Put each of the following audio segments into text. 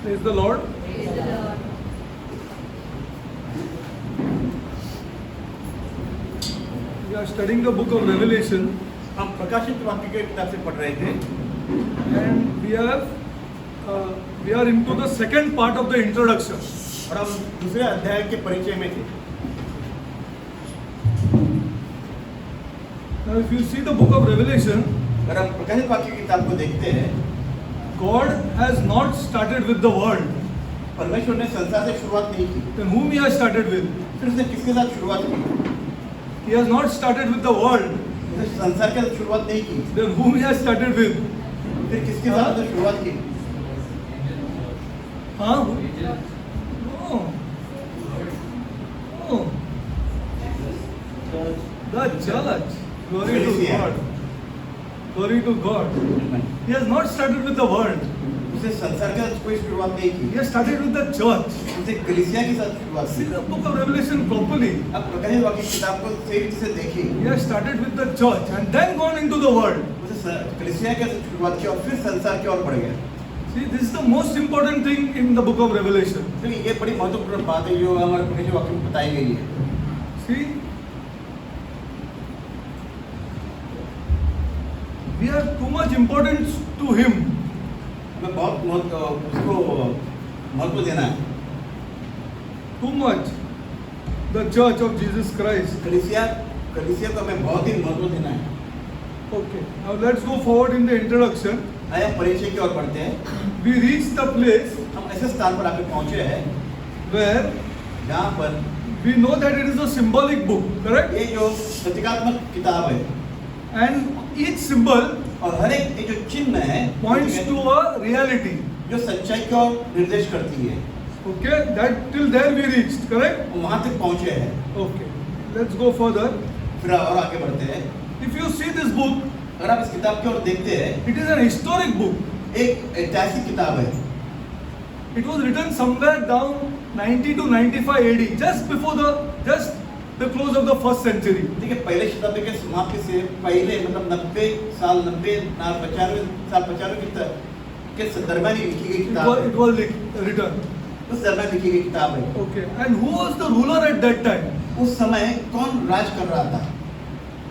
Praise the Lord. Praise the Lord. We are studying the book of Revelation हम प्रकाशित वाक्य के किताब से पढ़ रहे थे and we are into the second part of the introduction. और हम दूसरे अध्याय के परिचय में थे। Now if you see the book of Revelation, अगर हम प्रकाशित वाक्य की किताब को देखते हैं, God has not started with the world. परमेश्वर ने संसार से शुरुआत नहीं की। Then whom he has started with? फिर उसने किसके साथ शुरुआत की? He has not started with the world. उसने संसार के साथ शुरुआत नहीं की। Then whom he has started with? फिर किसके साथ उसने शुरुआत की? Huh? No. No. The church. Glory to God. Glory to God. He has not started with the world. उसने संसार के साथ कोई शुरुआत नहीं He की। has started with the church. उसने कलीसिया के साथ शुरुआत See की। the book of Revelation properly. अब प्रकाशित वाक्य की किताब को सही से देखिए। He has started with the church and then gone into the world. उसने कलीसिया के साथ शुरुआत की और फिर संसार की ओर बढ़ गया। See, this is the most important thing in the book of Revelation. तो ये बड़ी महत्वपूर्ण बात है जो हमारे प्रकाशित वाक्य में बताई गई है। See, we have too much importance to him. हमें बहुत उसको महत्व देना है। Too much. The church of Jesus Christ. कलीसिया को हमें बहुत ही महत्व देना है। Okay, now let's go forward in the introduction. आइए हम परिचय की ओर बढ़ते हैं। We reached the place हम ऐसे स्थान पर आके पहुंचे हैं where जहाँ पर we know that it is a symbolic book, correct? ये जो प्रतीकात्मक किताब है And each symbol और हर एक ये जो चिन्ह है points to a reality. जो सच्चाई की ओर निर्देश करती है। Okay, that till there we reached, correct? हम वहाँ तक पहुंचे हैं। Okay, let's go further. फिर और आगे बढ़ते हैं। If you see this book, अगर आप इस किताब की ओर देखते हैं, it is an historic book. एक ऐतिहासिक किताब है। It was written somewhere down 90 to 95 AD, just the close of the first century. देखिए पहले शताब्दी के समाप्ति से पहले मतलब 95 साल के दरमियान लिखी गई किताब है। It was written. उस दरमियान लिखी गई किताब है। Okay, and who was the ruler at that time? उस समय कौन राज कर रहा था?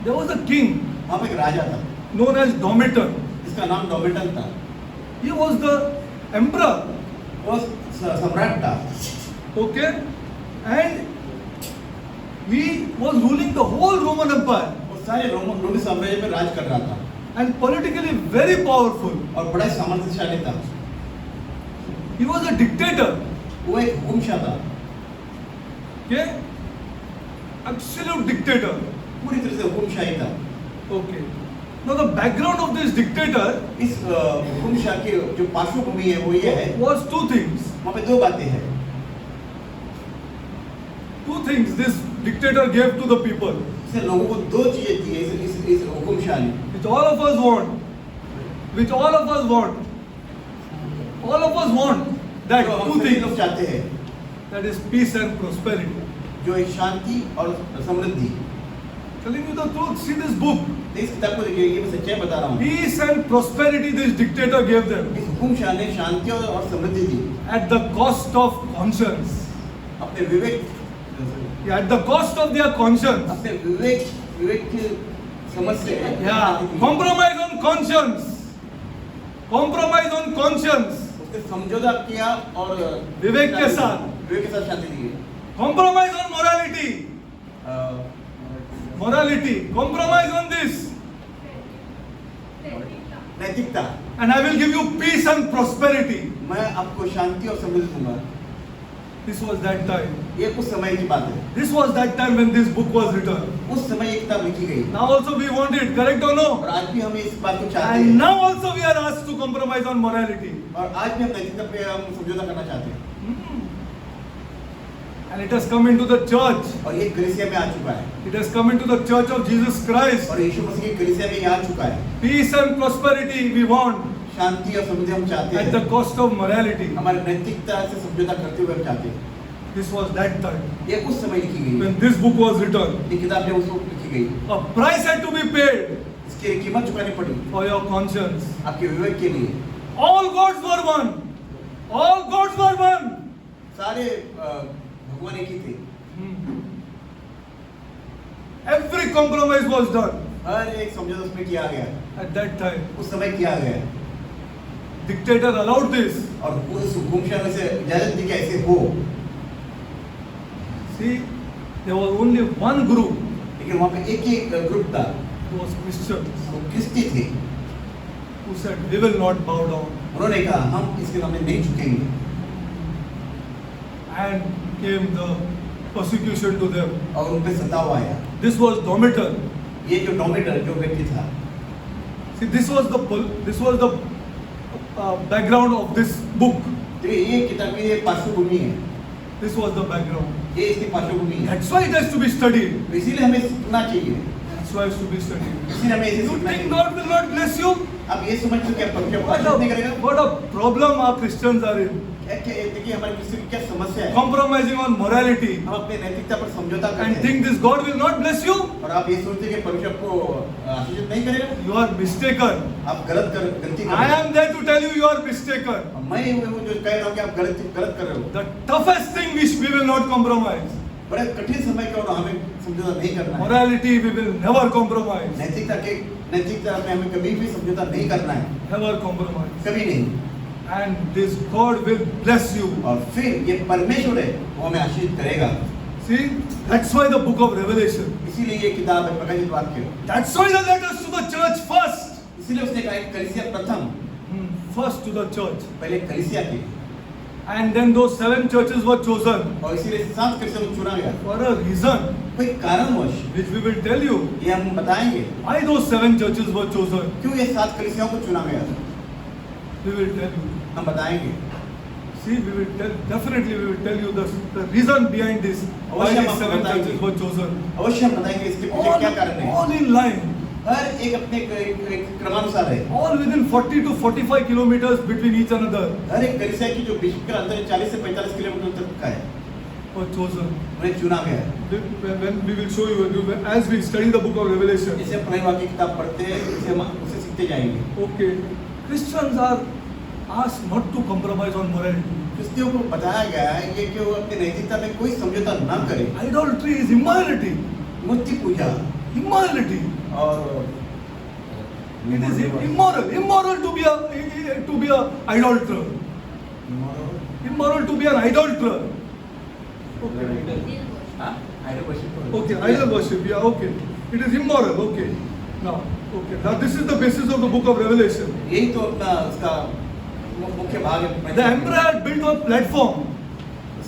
There was a king वहाँ पे एक राजा था known as Domitian. जिसका नाम डोमिटन था। He was the emperor. वो सम्राट था। Okay, and he was ruling the whole Roman Empire वो सारे रोमी साम्राज्य में राज कर रहा था and politically very powerful. और बड़ा सामर्थ्यशाली था। He was a dictator. वो एक हुकुमशाह था, Okay, absolute dictator. पूरी तरह से हुकुमशाही था। Okay. Now the background of this dictator इस हुकुमशाह की जो पार्श्वभूमि है वो ये है, was two things. वहाँ पे दो बातें हैं। Two things this dictator gave to the people, इसने लोगों को दो चीजें दी है इस हुकुमशाह ने, which all of us want. Which all of us want. All of us want that जो हम two सभी लोग things. चाहते हैं, That is peace and prosperity. जो एक शांति और समृद्धि। Telling you the truth, see this book. इस किताब को देखिए, ये मैं सच्चाई बता रहा हूँ। Peace and prosperity this dictator gave them इस हुकुमशाह ने शांति और समृद्धि दी at the cost of conscience. अपने विवेक Yeah, at the cost of their conscience. अपने विवेक की समझ से। Yeah, compromise on conscience. Compromise on conscience. उसने समझौता किया और विवेक के साथ शांति दी। Compromise on morality. Morality. Compromise on this. नैतिकता, And I will give you peace and prosperity. मैं आपको शांति और समृद्धि दूंगा। This was that time. ये उस समय की बात है। This was that time when this book was written. उस समय ये किताब लिखी गई। Now also we want it, correct or no? और आज भी हम इस बात को चाहते And हैं। now also we are asked to compromise on morality. और आज भी हम नैतिकता पे हम समझौता करना चाहते हैं। And it has come into the church. और ये कलीसिया में आ चुका है। It has come into the church of Jesus Christ. और यीशु मसीह की कलीसिया में ये आ चुका है। Peace and prosperity we want शांति और समृद्धि हम चाहते at the हैं। cost of morality. हमारे नैतिकता से समझौता करते हुए हम चाहते हैं। This was that time ये उस समय लिखी गई। when this book was written. ये किताब जब उस वक्त लिखी गई, A price had to be paid इसकी कीमत चुकानी पड़ी for your conscience. आपके विवेक के लिए। All gods were one. All gods were one. सारे भगवान एक ही थे। Every compromise was done हर एक समझौता उसमें किया गया, at that time. उस समय किया गया। Dictator allowed this. और उस हुकुमशाह में से इजाजत दी कि ऐसे हो। See, there was only one group लेकिन वहाँ पे एक ही ग्रुप था, who was Christians वो क्रिस्ती थे। who said, "We will not bow down." उन्होंने कहा हम इसके सामने नहीं झुकेंगे। And came the persecution to them. और उन पे सताव आया। This was Domitor. ये जो डोमिटर जो व्यक्ति था, See, this was the background of this book. तो ये किताब की ये पार्श्वभूमि है। This was the background. ये इसकी पार्श्वभूमि है। That's why it has to be studied. तो इसीलिए हमें सीखना चाहिए। That's why it has to be studied. इसीलिए हमें इसे You सीखना think चाहिए। God will not bless you? आप ये समझ चुके हैं परमेश्वर आपको नहीं करेगा? What a problem our Christians are in. देखिए हमारे क्रिश्चियन की क्या समस्या है। Compromising on morality हम अपने नैतिकता पर समझौता and करते हैं think this God will not bless you. और आप ये सोचते हैं कि परमेश्वर आपको आशीषित नहीं करेगा। You are mistaken. आप गलती कर I रहे हैं। am there to tell you you are mistaken. मैं वो जो कह रहा हूँ कि आप गलत कर रहे हो। The toughest thing which we will not compromise. बड़े कठिन समय का और हमें समझौता नहीं करना है। Morality we will never compromise. नैतिकता में हमें कभी भी समझौता नहीं करना है, Never compromise. कभी नहीं। And this God will bless you. और फिर ये परमेश्वर है वो हमें आशीष करेगा। See, that's why the book of Revelation. इसीलिए ये किताब है प्रकाशित वाक्य। That's why the letters to the church first. इसीलिए उसने कहा कि कलीसिया प्रथम, First to the church. पहले कलीसिया की, And then those 7 churches were chosen और इसीलिए 7 कलीसिया को चुना गया। for a reason कोई कारणवश which we will tell you. ये हम बताएंगे Why those 7 churches were chosen? क्यों ये 7 कलीसियाओं को चुना गया। We will tell you. हम बताएंगे। See, we will tell, definitely we will tell you the reason behind this. Why अवश्य these हम 7 बताएंगे। churches were chosen. अवश्य हम बताएंगे इसके पीछे क्या कारण है। All in line. हर एक अपने एक क्रमानुसार है। All within 40 to 45 kilometers between each another हर एक कलीसिया की जो बीच का अंतर है 40 से 45 किलोमीटर तक का है, were chosen. उन्हें चुना गया है। When we will show you as we study the book of Revelation. इसे अपने वाक्य किताब पढ़ते हैं, इसे हम उसे सीखते जाएंगे। Okay, Christians are asked not to compromise on morality. क्रिस्तियों को बताया गया है ये कि वो अपनी नैतिकता में कोई समझौता ना करे। Idolatry is immorality. Murthy Puja Immorality. और It is immoral to be a idolater. Immoral to be an idolater. हाँ, idol worship। Okay, idol worship. Yeah, okay. It is immoral. Okay. Now this is the basis of the book of Revelation. यही तो अपना उसका मुख्य भाग है। The emperor had built a platform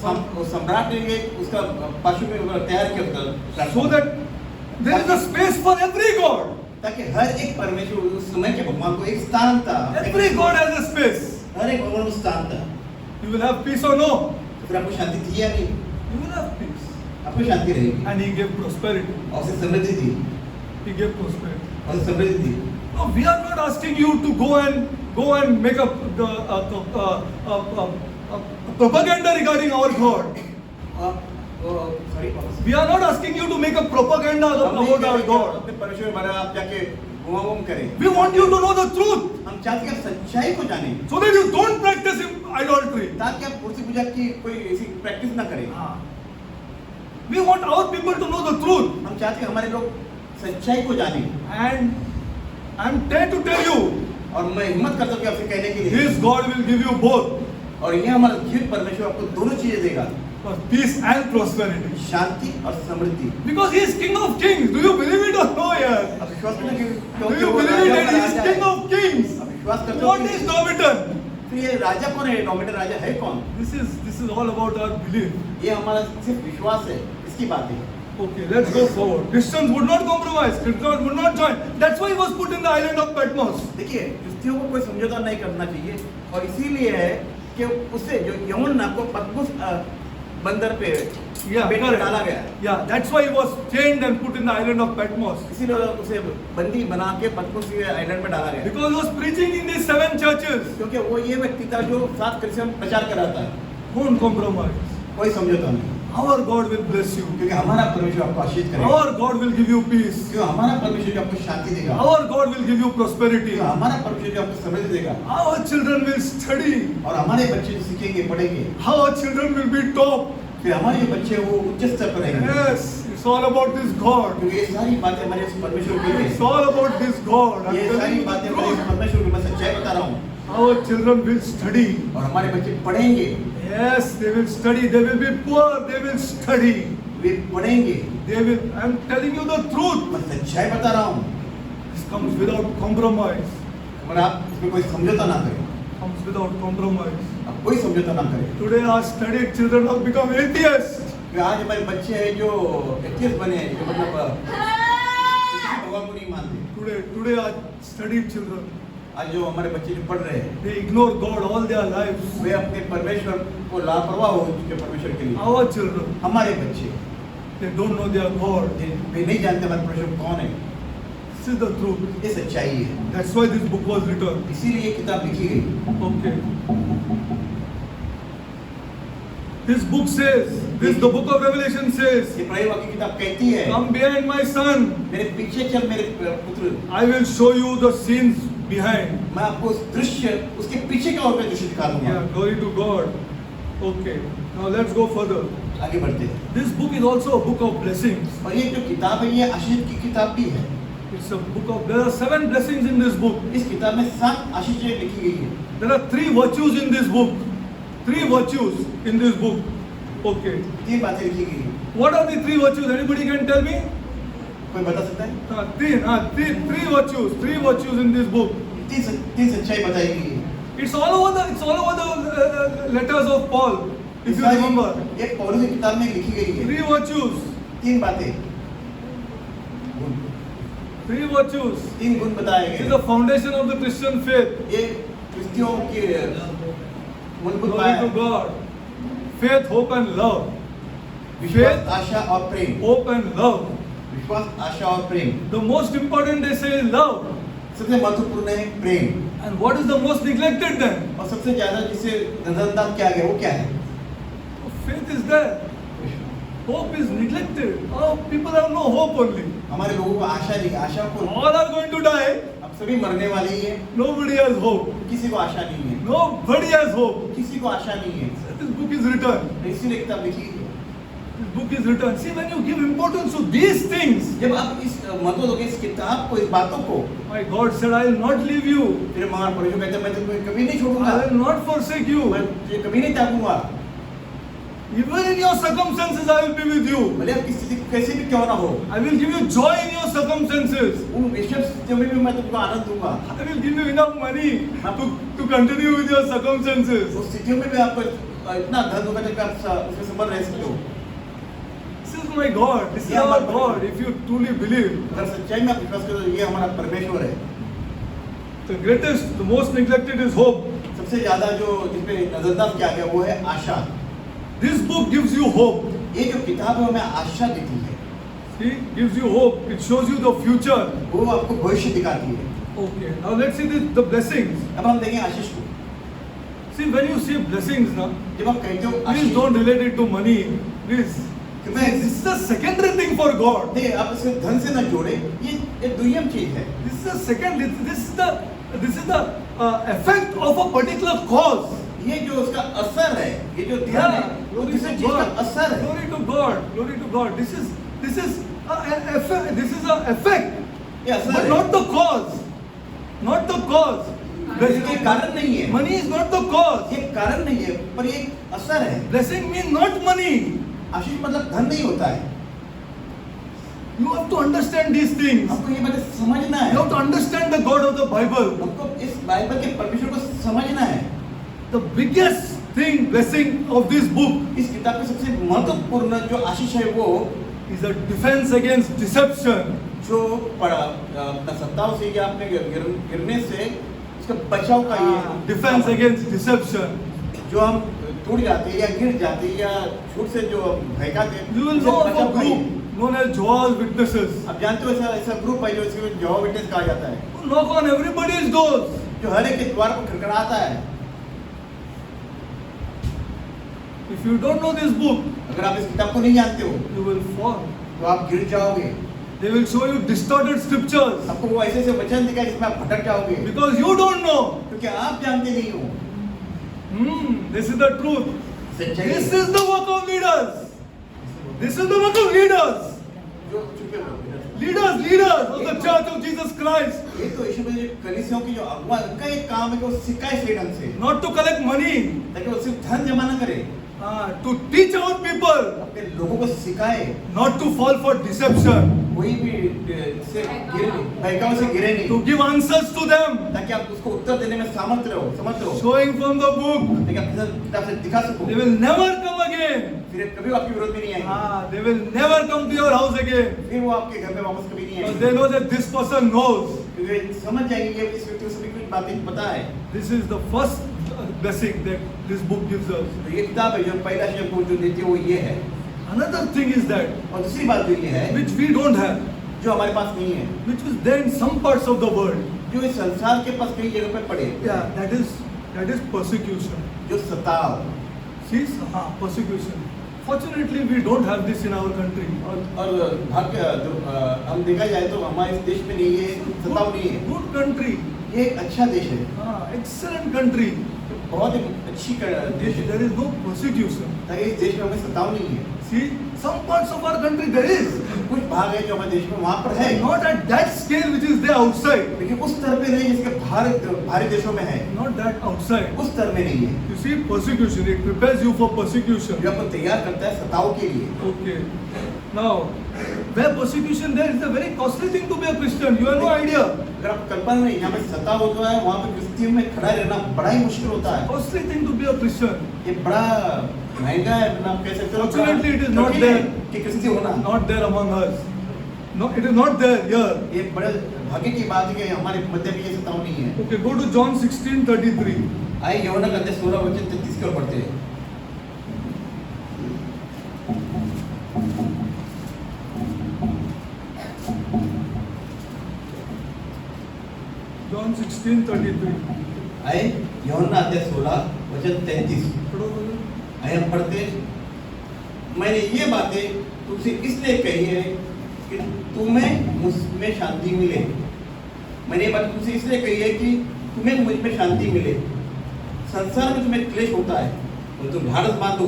सम्राट ने ये उसका पाशु में तैयार किया था so that there is a space for every god. ताकि हर एक परमेश्वर उस समय के भगवान को एक स्थान था। Every god has a space. हर एक भगवान को स्थान था। You will have peace or no? फिर आपको शांति थी या नहीं? You will have peace. आपको शांति रहेगी। And he gave prosperity. और उसे समृद्धि थी। He gave prosperity. और उसे समृद्धि थी। No, we are not asking you to go and make a propaganda regarding our God. We are not asking you to make a propaganda about our God. अपने परमेश्वर बारे में आप जाके घुमा-घूम करें। We want you to know the truth हम चाहते हैं आप सच्चाई को जानें। so that you don't practice idolatry. ताकि आप मूर्ति पूजा की कोई ऐसी प्रैक्टिस ना करें। We want our people to know the truth. हम चाहते हैं हमारे लोग सच्चाई को जानें। And I am dare to tell you, और मैं हिम्मत करता हूँ कि आपसे कहने के लिए this God will give you both और ये हमारा जीवित परमेश्वर आपको दोनों चीजें देगा, peace and prosperity. शांति और समृद्धि। Because he is King of Kings. Do you believe it or no, yaar? आप विश्वास करना कि Do you believe that he is King of Kings? आप विश्वास करते हो What is Domitor? फिर ये राजा कौन है, डोमिनेटर राजा है कौन? This is all about our belief. ये हमारा सिर्फ विश्वास है, इसकी बात है। Okay, let's go forward. Christians would not compromise. Christians would not join. That's why he was put in the island of Patmos. देखिए, क्रिस्तियों को कोई समझौता नहीं करना चाहिए, और इसीलिए है कि उससे जो यूहन्ना को पतमुस बंदर पे पेट में डाला गया। Yeah, that's why he was chained and put in the island of Patmos. इसीलिए उसे बंदी बना के पतमुस के आइलैंड में डाला गया। Because he was preaching in these 7 churches. क्योंकि वो ये व्यक्ति था जो 7 क्रिश्चियन प्रचार कराता है। Don't compromise. कोई समझौता नहीं, Our God will bless you. क्योंकि हमारा परमेश्वर आपको आशीष करेगा। Our God will give you peace. क्यों हमारा परमेश्वर जो आपको शांति देगा। Our God will give you prosperity. क्यों हमारा परमेश्वर जो आपको समृद्धि देगा। Our children will study. और हमारे बच्चे सीखेंगे, पढ़ेंगे। Our children will be top. फिर हमारे बच्चे वो उच्च स्तर पर रहेंगे। Yes, it's all about this God. क्योंकि ये सारी बातें हमारे परमेश्वर की हैं। It's all about this God. I'm ये telling सारी you बातें the हमारे truth. परमेश्वर की, मैं सच्चाई बता रहा हूँ। Our children will study. और हमारे बच्चे पढ़ेंगे। Yes, they will study. They will be poor. They will study. वे पढ़ेंगे। They will. I'm telling you the truth. मैं सच्चाई बता रहा हूँ। This comes without compromise. और आप इसमें कोई समझौता ना करें। Comes without compromise. आप कोई समझौता ना करें। Today our studied children have become atheists. आज हमारे बच्चे हैं जो एथियस्ट बने हैं, जो मतलब किसी भगवान को नहीं मानते। Today our studied children, आज जो हमारे बच्चे जो पढ़ रहे हैं, they ignore God all their lives. वे अपने परमेश्वर को लापरवाह हो चुके परमेश्वर के लिए। Our children, हमारे बच्चे they don't know their God. वे नहीं जानते हमारे परमेश्वर कौन है। This is the truth. ये सच्चाई है। That's why this book was written. इसीलिए ये किताब लिखी गई। Okay. This book says, the book of Revelation says, ये प्रभु वाक्य किताब कहती है, come behind my son. मेरे पीछे चल मेरे पुत्र, I will show you the scenes behind. मैं आपको उस दृश्य, उसके पीछे का और दृश्य दिखा दूंगा। Yeah, glory to God. Okay. Now let's go further. आगे बढ़ते हैं। This book is also a book of blessings. और ये जो किताब है, ये आशीष की किताब भी है। It's a book of. There are 7 blessings in this book. इस किताब में 7 आशीषें लिखी गई है। There are 3 virtues in this book. 3 virtues in this book. Okay. 3 बातें लिखी गई हैं। What are the 3 virtues? Anybody can tell me? कोई बता सकता है? 3 virtues. 3 virtues in this book. 3 सच्चाई बताई गई है। It's all over the letters of Paul. If you remember. ये पौलुस की किताब में लिखी गई है। 3 virtues. 3 बातें। 3 virtues. 3 गुण बताए This गए। is the foundation of the Christian faith. ये क्रिस्तियों की मूलभूत Glory बात to है। God. Faith, hope and love. विश्वास, आशा और प्रेम। Hope and love. विश्वास, आशा और प्रेम। The most important they say is love. सबसे महत्वपूर्ण है प्रेम। And what is the most neglected then? और सबसे ज्यादा जिसे नजरअंदाज किया गया वो क्या है? Faith is there. Hope is neglected. Oh, people have no hope only. हमारे लोगों को आशा नहीं, आशा को All are going to die. अब सभी मरने वाले ही है। Nobody has hope. किसी को आशा नहीं है। Nobody has hope. किसी को आशा नहीं है। This book is written. इसीलिए किताब लिखी है। This book is written. See, when you give importance to these things, जब आप इस महत्व दोगे इस किताब को, इस बातों को, my God said, I will not leave you. फिर महान परमेश्वर कहते हैं मैं तुम्हें कभी नहीं I छोड़ूंगा, will not forsake you. मैं तुझे कभी नहीं त्यागूंगा। Even in your circumstances, I will be with you. भले आप किसी स्थिति कैसे भी क्यों ना हो, I will give you joy in your circumstances. उन विषम स्थितियों में भी मैं तुमको आनंद दूंगा। I will give you enough money to continue with your circumstances. उस स्थितियों में भी आपको इतना धन दूंगा कि आप उसमें संभल रह सकते हो। This is my God. This is our God. If you truly believe. अगर सच्चाई में आप विश्वास करो तो ये हमारा परमेश्वर है। The greatest, the most neglected is hope. सबसे ज्यादा जो जिसपे नजरअंदाज किया गया वो है आशा। This book gives you hope. ये जो किताब है हमें आशा देती है। See, gives you hope. It shows you the future. वो आपको भविष्य दिखाती है। Okay. Now let's see the blessings. अब हम देखें आशीष को। See, when you say blessings, now, जब आप कहते हो please Ashish, don't relate it to money. Please. मैं This is a secondary thing for God. नहीं, आप इसे धन से न जोड़े, ये एक दुय्यम चीज है। This is a second. This is the effect of a particular cause. ये जो उसका असर है, ये जो ध्यान है, वो Glory किसी to चीज का God. असर है। Glory to God. Glory to God. This is an effect. This is an effect, ये असर but है। not the cause. Not the cause. ये कारण नहीं है। Money is not the cause. ये कारण नहीं है, पर ये एक असर है। Blessing means not money. आशीष मतलब धन नहीं होता है। You have to understand these things. आपको ये बातें समझना You है। have to understand the God of the Bible. आपको इस बाइबल के परमेश्वर को समझना है। The biggest thing, blessing of this book इस किताब की सबसे महत्वपूर्ण जो आशीष है वो is a defense against deception. जो अपना सत्ताओं से या अपने गिरने से उसका बचाव का ये Defense against deception. जो हम टूट जाते हैं या गिर जाते हैं या झूठ से जो बहकाते हैं You will उससे know of a बचाव का ये। group known as Jehovah's Witnesses. आप जानते हो ऐसा ऐसा ग्रुप है जो इसको जेहोवा विटनेस कहा जाता है, Who knock on everybody's doors. जो हर एक के द्वार पर खड़खड़ाता है। If you don't know this book, अगर आप इस किताब को नहीं जानते हो you will fall. तो आप गिर जाओगे। They will show you distorted scriptures आपको वो ऐसे ऐसे वचन दिखाए जिसमें आप भटक जाओगे, because you don't know. क्योंकि आप जानते नहीं हो। This is the truth. सच्चाई This is the work of leaders. This is the work of leaders. जो चुपे हो। Leaders of the Church of Jesus Christ. ये तो यीशु मसीह कलीसियाओं की जो अगुवा उनका एक काम है कि वो सिखाए सही ढंग से, Not to collect money, ताकि वो सिर्फ धन जमा न करे, to teach our people, अपने लोगों को सिखाए, not to fall for deception, कोई भी से गिरे बहकाओं से गिरे नहीं, to give answers to them, ताकि आप उसको उत्तर देने में समर्थ रहो, समर्थ रहो, showing from the book. ताकि आप किताब से दिखा सको। They will never come again. फिर कभी वो आपके विरोध में नहीं आएंगे, They will never come to your house again. फिर वो आपके घर में वापस कभी नहीं Because आएंगे, they know that this person knows. क्योंकि समझ जाएंगे कि इस व्यक्ति को सभी कुछ बातें पता है। This is the first blessing that this book gives us. तो ये किताब है जो पहला शब्द को जो देती है वो ये है। Another thing is that, और दूसरी बात जो ये है which we don't have, जो हमारे पास नहीं है, which is there in some parts of the world. जो इस संसार के पास कई जगह पे पड़े, That is persecution. जो सताव See, persecution. Fortunately, we don't have this in our country. और भाग्य जो हम देखा जाए तो हमारे इस देश में नहीं है, सताव नहीं है। Good country. ये एक अच्छा देश है, Excellent country. बहुत ही अच्छी देश है। There is no persecution. ताकि इस देश में हमें सताव नहीं है। See, some parts of our country there is. कुछ भाग है जो हमारे देश में वहाँ पर है, Not at that scale which is there outside. लेकिन उस स्तर पे नहीं जिसके बाहरी देशों में है, Not that outside. उस स्तर में नहीं है। You see, persecution, it prepares you for persecution. जो आपको तैयार करता है सताव के लिए। Okay. Now, where persecution there is a very costly thing to be a Christian. You have no idea. अगर आप कल्पना नहीं, यहाँ पे सताव होता है, वहाँ पे क्रिस्तियन में खड़ा रहना बड़ा ही मुश्किल होता है। Costly thing to be a Christian. ये बड़ा महंगा है, आप कह सकते हो। Fortunately, it is not there. कि क्रिस्ती होना Not there among us. No, it is not there here. ये बड़े भाग्य की बात है कि हमारे मध्य में ये सताव नहीं है। Okay, go to John 16:33. आइए यूहन्ना का अध्याय 16 वचन 33 की ओर बढ़ते हैं। John 16:33. आइए यूहन्ना अध्याय 16 वचन 33। पढ़ो बोलो। आइए हम पढ़ते हैं। मैंने ये बातें तुमसे इसलिए कही है कि तुम्हें मुझमें शांति मिले। मैंने ये बात तुमसे इसलिए कही है कि तुम्हें मुझ में शांति मिले। संसार में तुम्हें क्लेश होता है, तो तुम ढाढ़स बांधो,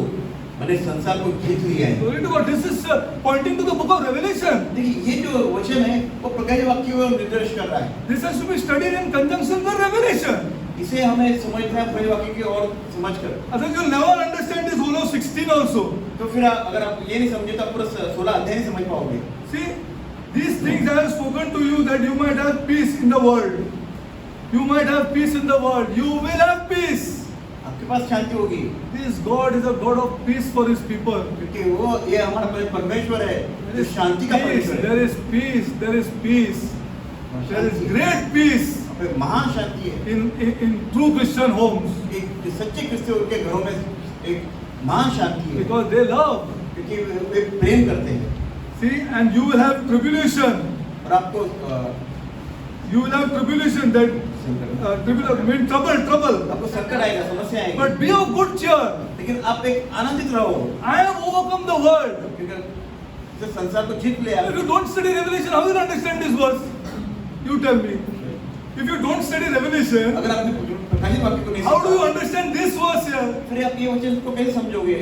मैंने संसार को जीत लिया है। Glory to God. This is pointing to the book of Revelation. देखिए ये जो वचन है वो प्रकाश वाक्य को निर्देश कर रहा है। This has to be studied in conjunction with Revelation. इसे हमें समझना है प्रकाश वाक्य की और समझकर। Otherwise, you'll never understand this whole of 16 also. तो फिर अगर आप ये नहीं समझे तो आप पूरा 16 अध्याय नहीं समझ पाओगे। See, these things I have spoken to you that you might have peace in the world. You might have peace in the world. You will have peace. आपके पास शांति होगी, This God is a God of peace for His people. क्योंकि वो ये हमारा परमेश्वर है जो शांति का Peace. परमेश्वर है। There is peace. There is peace. There is great peace महान शांति है। in true Christian homes एक सच्चे क्रिस्तियों के घरों में एक महान शांति है, because they love. क्योंकि वे प्रेम करते हैं। See, and you will have tribulation. और आपको You will have tribulation. That tribulation means trouble. आपको संकट आएगा, समस्या आएगी, But be of good cheer. लेकिन आप एक आनंदित रहो, I have overcome the world. क्योंकि जो संसार को जीत लिया। If you don't study Revelation, how will you understand this verse? You tell me. If you don't study Revelation, अगर आपने प्रकाशित वाक्य को नहीं how do you सीखा, understand this verse here? फिर आप ये वचन को कैसे समझोगे?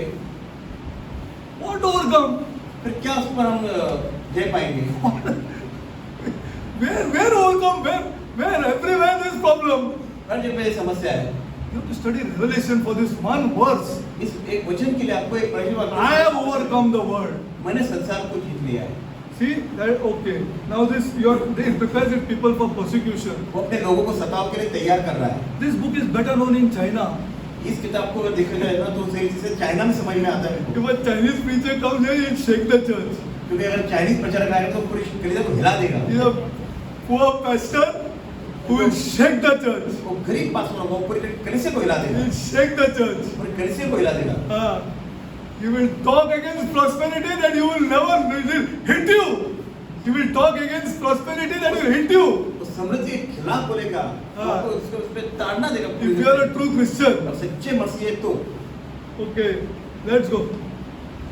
What overcome? फिर क्या उस पर हम दे पाएंगे? Where overcome? Where everywhere there is problem. हर जगह ये समस्या है। You have to study Revelation for this one verse. इस एक वचन के लिए आपको एक प्रकाशित वाक्य। I have overcome the world. मैंने संसार को जीत लिया है। See that? Okay. Now this it prepares people for persecution. वो अपने लोगों को सताव के लिए तैयार कर रहा है। This book is better known in China. इस किताब को अगर देखा जाए ना तो से चाइना में समझ में आता है मेरे को। If a Chinese preacher comes here, he'll shake the church. क्योंकि अगर चाइनीज प्रचारक आएगा तो पूरी कलीसिया को हिला देगा। He's a poor pastor who will shake the church. वो गरीब पास्टर होगा, वो पूरी कलीसिया को हिला देगा, He'll shake the church. पूरी कलीसिया को हिला देगा। He will talk against prosperity that you will never, it will hit you. He will talk against prosperity that will hit you. वो समृद्धि के खिलाफ बोलेगा, आपको उस पे ताड़ना देगा। If you are a true Christian. और सच्चे मसीही है तो Okay, let's go.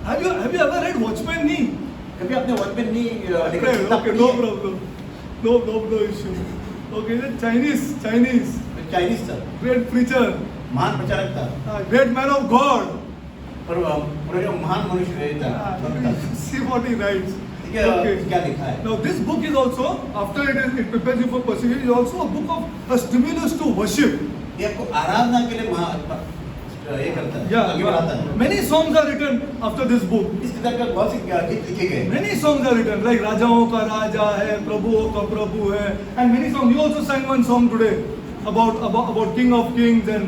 Have you ever read Watchman Nee? कभी आपने वॉचमैन नहीं Okay, no problem. No issue. Okay, the Chinese, Chinese था, great preacher, महान प्रचारक था, great man of God. पर पूरा जो महान मनुष्य था। See what he writes. ठीक है, Okay. क्या लिखा है? Now this book is also, after it prepares you for perseverance, is also a book of a stimulus to worship. ये आपको आराधना के लिए ये करता है, आगे बढ़ाता है। Many songs are written after this book. इस किताब में बहुत से गीत लिखे गए। Many songs are written, like राजाओं का राजा है, प्रभुओं का प्रभु है, and many songs. You also sang one song today about King of Kings, and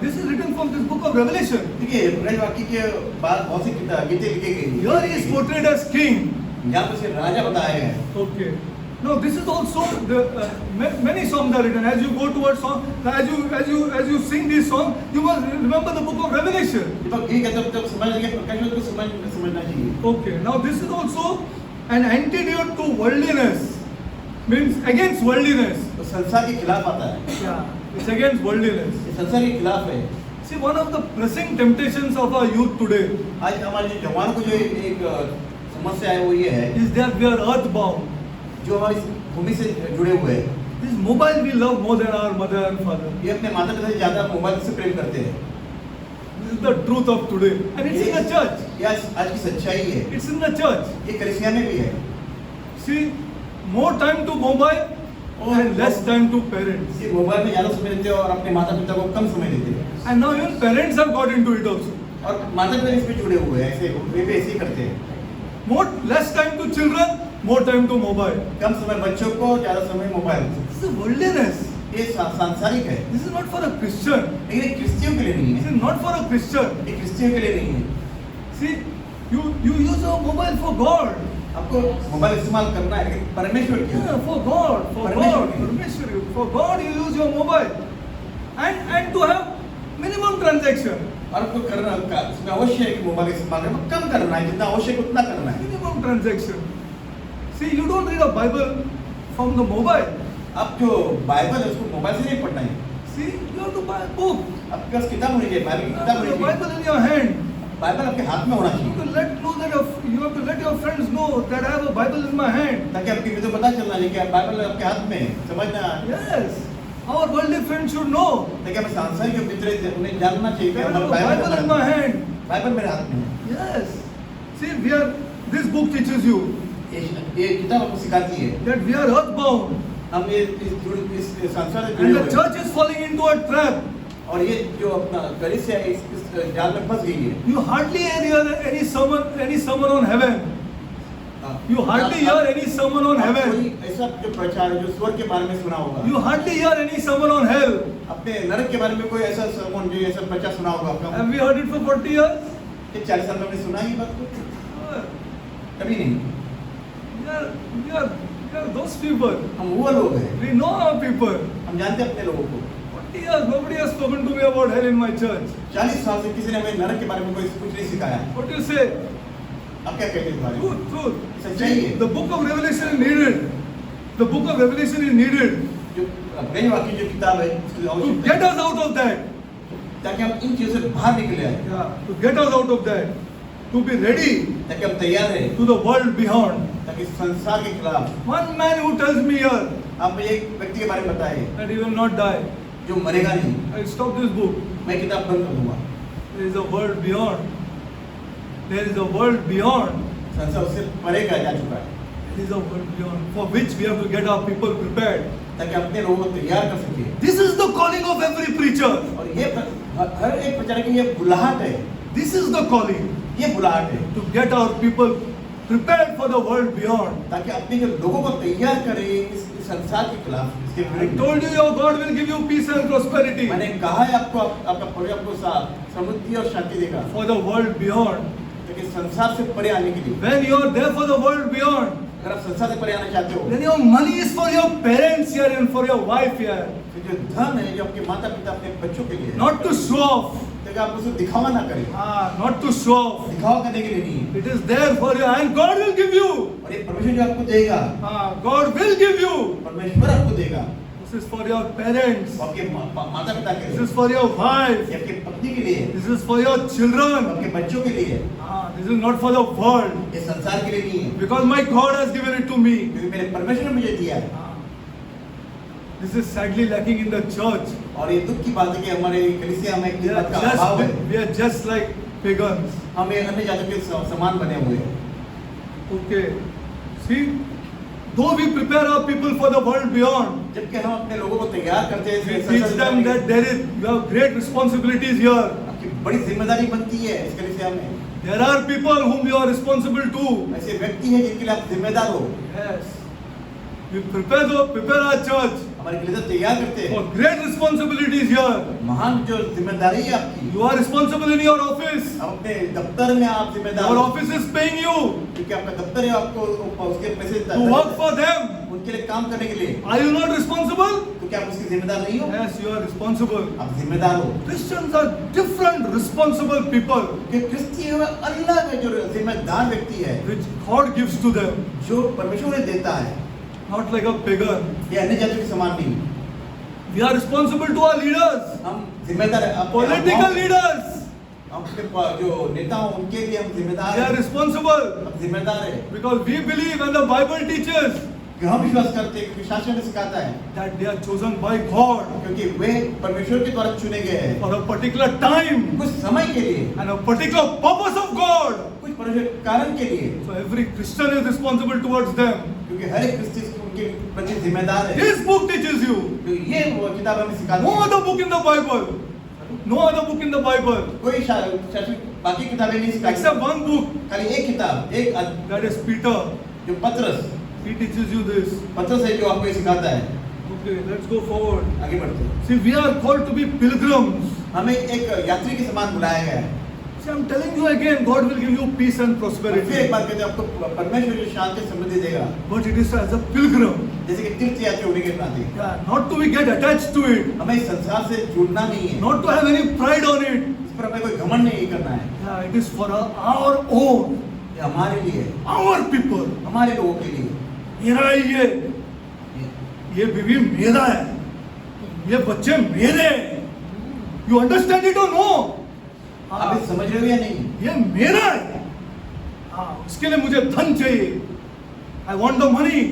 this is written from this book of Revelation. देखिए, ब्रज वाक्य के बाद बहुत सी गीतें लिखी गई। Here he is portrayed as king. यहाँ पर से राजा बताया गया है। Okay. Now this is also many songs are written. As you go towards song, as you sing this song, you must remember the book of Revelation. जब गीत है तब समझ लगे प्रकाश को समझना चाहिए। Okay. Now this is also an antidote to worldliness. Means against worldliness. तो संसार के खिलाफ आता है। Yeah. It's against worldliness. ये संसार के खिलाफ है। See, one of the pressing temptations of our youth today आज हमारे जवान को जो एक समस्या है वो ये है, is that we are earthbound. जो हमारी भूमि से जुड़े हुए हैं। This mobile we love more than our mother and father. ये अपने माता पिता से ज्यादा मोबाइल से प्रेम करते हैं। This is the truth of today, and it's in the church. ये आज की सच्चाई है। It's in the church. ये कलीसिया में भी है। See, more time to mobile and less time to parents. ये मोबाइल में ज्यादा समय देते हैं और अपने माता पिता को कम समय देते हैं। And now even parents have got into it also. और माता पिता इस पे जुड़े हुए हैं, ऐसे वे भी ऐसे ही करते हैं। Less time to children, more time to mobile. कम समय बच्चों को, ज्यादा समय मोबाइल। This is worldliness. ये सांसारिक है। This is not for a Christian. लेकिन ये क्रिश्चियों के लिए नहीं This है। is not for a Christian. ये क्रिश्चियों के लिए नहीं है। See, you use your mobile for God. आपको मोबाइल इस्तेमाल करना है, लेकिन परमेश्वर के लिए। Yeah, for God, Permission. for God you use your mobile, and to have minimum transaction. और आपको करना इसमें अवश्य है कि मोबाइल इस्तेमाल करना कम करना है, जितना आवश्यक उतना करना है। Minimum transaction. See, you don't read a Bible from the mobile. अब जो बाइबल है उसको मोबाइल से नहीं पढ़ना है। See, you have to buy a book. आपके पास किताब होनी चाहिए, बाइबल की किताब होनी The चाहिए। Bible in your hand. Bible आपके हाथ में होना You चाहिए, have to let your friends know that I have a Bible in my hand. ताकि आपके मित्रों को पता चलना चाहिए कि बाइबल आपके हाथ में है, समझना। Yes, our worldly friends should know ताकि हमें सांसारिक जो मित्र हैं, उन्हें जानना चाहिए कि that I have हमारा a Bible in my hand. Bible मेरे हाथ में है। Yes. See, this book teaches you ये किताब आपको सिखाती है that we are earthbound. हम इस संसार से जुड़े And the हुए हैं। church is falling into a trap. और ये जो अपना कलीसिया है इस जाल में फंस गई है। You hardly hear any sermon on heaven. You hardly hear any sermon on heaven. कोई ऐसा जो प्रचार है जो स्वर्ग के बारे में सुना होगा। You hardly hear any sermon on hell. अपने नरक के बारे में कोई ऐसा sermon जो ऐसा प्रचार सुना होगा आपका? Have we heard it for 40 years? ये 40 साल में हमने सुना ही बात को? कभी नहीं। We are those people. हम वो लोग हैं। We know our people. हम जानते हैं अपने लोगों को। 40 years, nobody has spoken to me about hell in my church. 40 साल से किसी ने हमें नरक के बारे में कोई कुछ नहीं सिखाया। What do you say? आप क्या कहते हैं इस बारे में? Truth. सच्चाई है। The book of Revelation is needed. The book of Revelation is needed जो ब्रज वाक्य जो किताब है उसकी to आवश्यकता get है, us out of that. ताकि हम इन चीजों से बाहर निकले आए, Yeah, to get us out of that. To be ready ताकि हम तैयार रहे, to the world beyond. ताकि संसार के खिलाफ। One man who tells me here आप मुझे एक व्यक्ति के बारे में बताइए that he will not die. जो मरेगा नहीं। I'll stop this book. मैं किताब बंद कर दूंगा। There is a world beyond. There is a world beyond. संसार उससे परे का जा चुका है, There is a world beyond for which we have to get our people prepared. ताकि अपने लोगों को तैयार कर सके। This is the calling of every preacher. और ये हर एक प्रचारक की ये बुलाहट है, This is the calling ये बुलाहट है, to get our people prepared for the world beyond. ताकि अपने जो लोगों को तैयार करे इस संसार के खिलाफ, इसके I विरुद्ध। told you your God will give you peace and prosperity मैंने कहा है आपको, आपका परे आपको समृद्धि और शांति देगा, for the world beyond. लेकिन संसार से परे आने के लिए। When you are there for the world beyond, अगर आप संसार से परे आना चाहते हो, then your money is for your parents here and for your wife here, तो जो धन है जो आपके माता पिता अपने बच्चों के लिए है, not to show off. तो आप उसे दिखावा ना करें, Not to show off. दिखावा करने के लिए नहीं। It is there for you, and God will give you. और ये परमेश्वर जो आपको देगा, God will give you. परमेश्वर आपको देगा, This is for your parents. आपके माता पिता के This लिए, is for your wife. ये आपके पत्नी के लिए, This is for your children. आपके बच्चों के लिए, This is not for the world. ये संसार के लिए नहीं है, Because my God has given it to me. क्योंकि मेरे परमेश्वर ने मुझे दिया है। This is sadly lacking in the church. और ये दुख की बात है कि हमारे कलीसिया में We इस are बात का अभाव है। just like pagans. हम ये अन्य जातों के समान बने हुए हैं। Okay. See, though we prepare our people for the world beyond, जबकि हम अपने लोगों को तैयार करते हैं, we teach them that you have great responsibilities here. आपकी बड़ी जिम्मेदारी बनती है इस कलीसिया में। There are people whom you are responsible to. ऐसे व्यक्ति हैं जिनके लिए आप जिम्मेदार हो। Yes. We prepare our church हमारे कलीसिया तैयार करते for हैं। great responsibilities here. महान जो जिम्मेदारी है आपकी, You are responsible in your office. आप अपने दफ्तर में आप जिम्मेदार Your हो, office is paying you क्योंकि आपका दफ्तर है, आपको उसके पैसे to work for them. उनके लिए काम करने के लिए, Are you not responsible? तो क्या आप उसके जिम्मेदार नहीं हो? Yes, you are responsible. आप जिम्मेदार हो। Christians are different, responsible people कि क्रिस्ती में अलग जो जिम्मेदार व्यक्ति है, which God gives to them, जो परमेश्वर उन्हें देता है, not like a pagan. ये अन्य जातियों के समान नहीं। We are responsible to our leaders, हम जिम्मेदार है, अपने political leaders. अपने जो नेता हो उनके लिए हम जिम्मेदार We are हैं। responsible हम जिम्मेदार है because we believe and the Bible teaches कि हम विश्वास करते हैं, क्योंकि शास्त्र में सिखाता है, that they are chosen by God क्योंकि वे परमेश्वर के द्वारा चुने गए हैं for a particular time कुछ समय के लिए, and a particular purpose of God. कुछ परमेश्वर के कारण के लिए, So every Christian is responsible towards them. क्योंकि हर एक क्रिस्ती उनके प्रति जिम्मेदार है। This book teaches you. तो ये वो किताब हमें सिखाती No है। other book in the Bible. No other book in the Bible कोई शास्त्र बाकी किताबें नहीं सिखाती, except one book, खाली एक किताब, एक that is Peter. जो पत्रस He teaches you this. पत्रस है जो आपको ये सिखाता है। Okay, let's go forward. आगे बढ़ते हैं। See, we are called to be pilgrims. हमें एक यात्री के समान बुलाया गया है। See, I'm telling you again, God will give you peace and और फिर prosperity. एक बात कहते हैं, आपको परमेश्वर जो शांति समृद्धि देगा, But it is as a pilgrim. जैसे कि तीर्थ यात्री होने के नाते। Yeah, not to be get attached to it. हमें इस संसार से जुड़ना नहीं है, Not to have any pride on it. इस पर हमें कोई घमंड नहीं करना है। Yeah, it is for our own. ये हमारे लिए, Our people. हमारे लोगों के लिए। मेरा है ये बीवी मेरा है, ये बच्चे मेरे हैं. You understand it or no? आप इसे समझ रहे हो या नहीं? ये मेरा है. उसके लिए मुझे धन चाहिए. I want the money.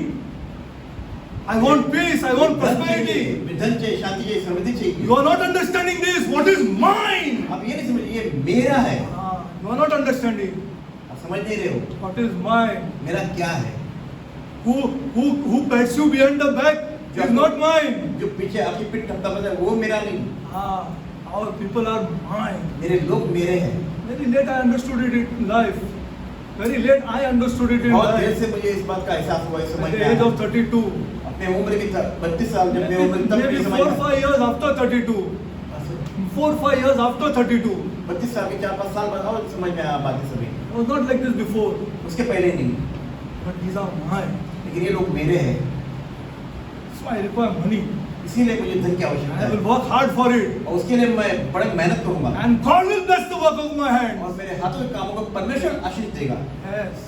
I want peace. I want prosperity. धन चाहिए, शांति चाहिए, समृद्धि चाहिए। You are not understanding this. What is mine? आप ये नहीं समझ, ये मेरा है। You are not understanding. आप समझ नहीं रहे हो, What is mine? मेरा क्या है? Who pats you behind the back is not mine. जो पीछे आपकी पीठ थपथपाता है, वो मेरा नहीं। Our people are mine. मेरे लोग मेरे हैं। Very late I understood it in life. Very late I understood it in बहुत देर life. से मुझे इस बात का एहसास हुआ, इस At समझ the में age आया। of 32. अपने उम्र की 32 साल जब मैं उम्र तब Maybe ये समझ 4-5 में years after 32. 4-5 years after 32. 32 साल के 4-5 साल बाद और समझ में आया बातें सभी। I was not like this before. उसके पहले नहीं, But these are mine. लेकिन ये लोग मेरे हैं, So I require money. इसीलिए मुझे धन की आवश्यकता I will है work hard for it. और उसके लिए मैं बड़े मेहनत करूंगा And God will bless the work of my hands. और मेरे हाथों के कामों को परमेश्वर आशीष देगा। Yes.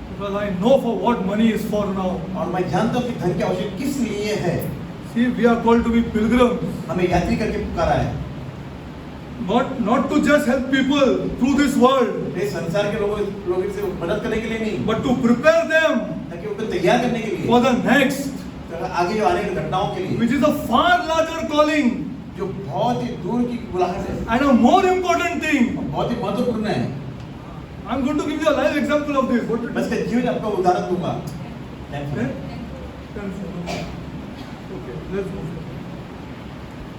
Because I know for what money is for now. और मैं जानता हूँ कि धन की आवश्यकता किस लिए है। See, we are called to be pilgrims. हमें यात्री करके पुकारा है, Not to just help people through this world, ये संसार के लोगों से मदद करने के लिए नहीं, but to prepare them ताकि उनको तैयार करने के लिए, for the next, आगे जो आने की घटनाओं के लिए, which is a far larger calling जो बहुत ही दूर की बुलाहट है and a more important thing. और बहुत ही महत्वपूर्ण है। I'm going to give you a live example of this. What मैं इसके जीवन आपको उदाहरण दूंगा। Okay, let's move.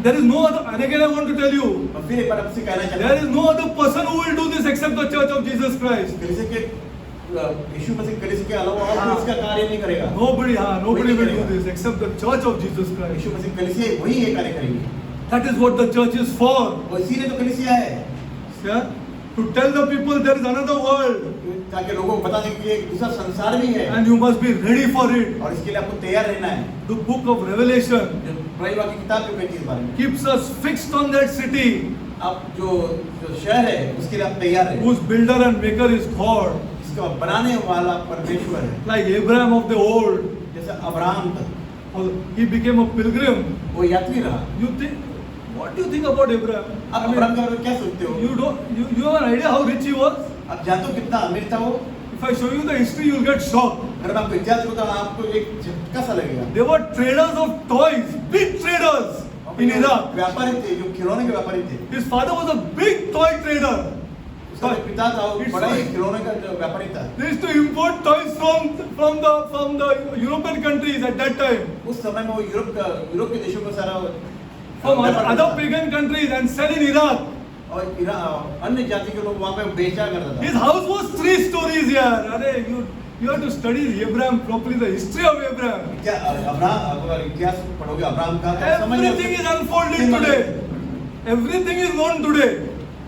There is no other, and again I want to tell you, और फिर एक बार आपसे कहना चाहता there is no other person who will do this except the Church of Jesus Christ. कलीसिया के यीशु मसीह कलीसिया के अलावा और कोई इसका कार्य नहीं करेगा। Nobody will do करेगा। this except the Church of Jesus Christ. यीशु मसीह कलीसिया वही ये कार्य करेंगे, That is what the church is for. और इसीलिए तो कलीसिया है, Yeah? To tell the people there is another world ताकि लोगों को बता दें कि एक दूसरा संसार भी है and you must be ready for it. और इसके लिए आपको तैयार रहना है। The book of Revelation जो प्रभु की किताब जो कहती है इस बारे में, keeps us fixed on that city आप जो शहर है उसके लिए आप तैयार हैं, whose builder and maker is God. इसको बनाने वाला परमेश्वर है। Like Abraham of the old, जैसे अब्राहम था, he became a pilgrim. वो यात्री रहा। You think, what do you think about Abraham? आप अब्राहम के बारे में क्या सोचते हो? You have an idea how rich he was? आप जानते हो कितना अमीर था वो? If I show you the history, you'll get shocked. अगर आपको इतिहास बताऊं आपको एक झटका सा लगेगा। They were traders of toys, big traders in Iraq. व्यापारी थे, जो खिलौने के व्यापारी थे। His father was a big toy trader. उसका जो पिता था वो बड़ा ही खिलौने का जो व्यापारी था। They used to import toys from the European countries at that time, उस समय में वो यूरोप के देशों को सारा from other pagan countries and sell in Iraq. और अन्य जाति के लोग वहाँ पे बेचा करता था। His house was 3 stories here. अरे you have to study Abraham properly, the history of Abraham. क्या अब्राहम अगर इतिहास पढ़ोगे अब्राहम का तो समझ Everything is unfolded today. Everything is known today.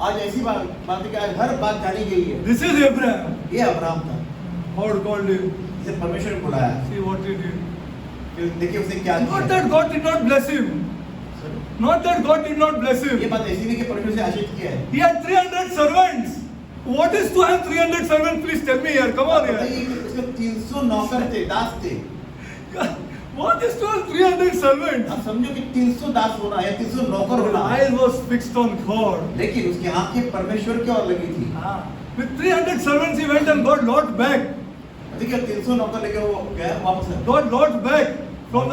आज ऐसी बात है कि आज हर बात जानी गई है। This is Abraham. ये अब्राहम था, God called him. इसे परमेश्वर ने बुलाया। See what he did. देखिए उसने क्या Not किया। that God did not bless him. Not that God did not bless ये him. बात ऐसी नहीं कि परमेश्वर से आशीष किया है। He had 300 servants. What is to have 300 servants? Please tell me here. Come on here. बताइए कि उसके 300 नौकर थे, दास थे। What is to have 300 servants? आप समझो कि 300 दास होना या 300 नौकर His होना, eyes was fixed on God. लेकिन उसकी आंखें परमेश्वर की ओर लगी थी। With 300 servants he went and got Lot back. देखिए 300 नौकर लेके वो गया वापस। Got Lot back from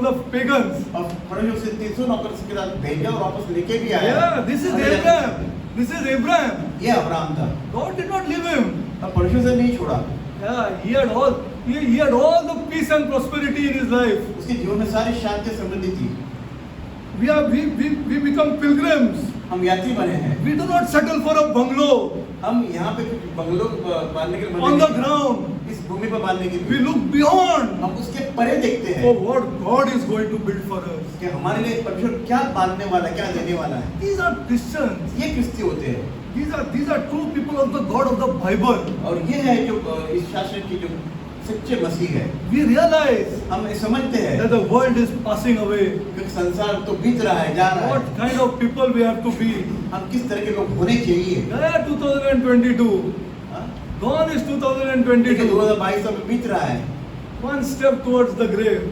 the pagans. और परमेश्वर से 300 नौकर के साथ भेजा और वापस लेके भी आया। Yeah, this is Abraham. This is Abraham. ये अब्राहम था। God did not leave him. अब परमेश्वर से नहीं छोड़ा। Yeah, he had all the peace and prosperity in his life. उसके जीवन में सारी शांति समृद्धि थी। We become pilgrims. हम यात्री बने हैं। We do not settle for a bungalow हम यहाँ पे कुछ बंगलो बांधने के लिए on the ground. इस भूमि पर बांधने के We लिए look beyond हम उसके परे देखते for हैं what God is going to build for us. कि हमारे लिए परमेश्वर क्या बांधने वाला, क्या देने वाला है। These are Christians. ये क्रिस्ती होते हैं These are true people of the God of the Bible. और ये है जो इस शासन की जो सच्चे मसीह है। We realize हम समझते हैं that the world is passing away. कि संसार तो बीत रहा है, जा रहा What है। kind of people we have to be? हम किस तरह के लोग होने चाहिए। Yeah, 2022. हाँ? Gone is देखिए 2022. 2022 में बीत रहा है। One step towards the grave.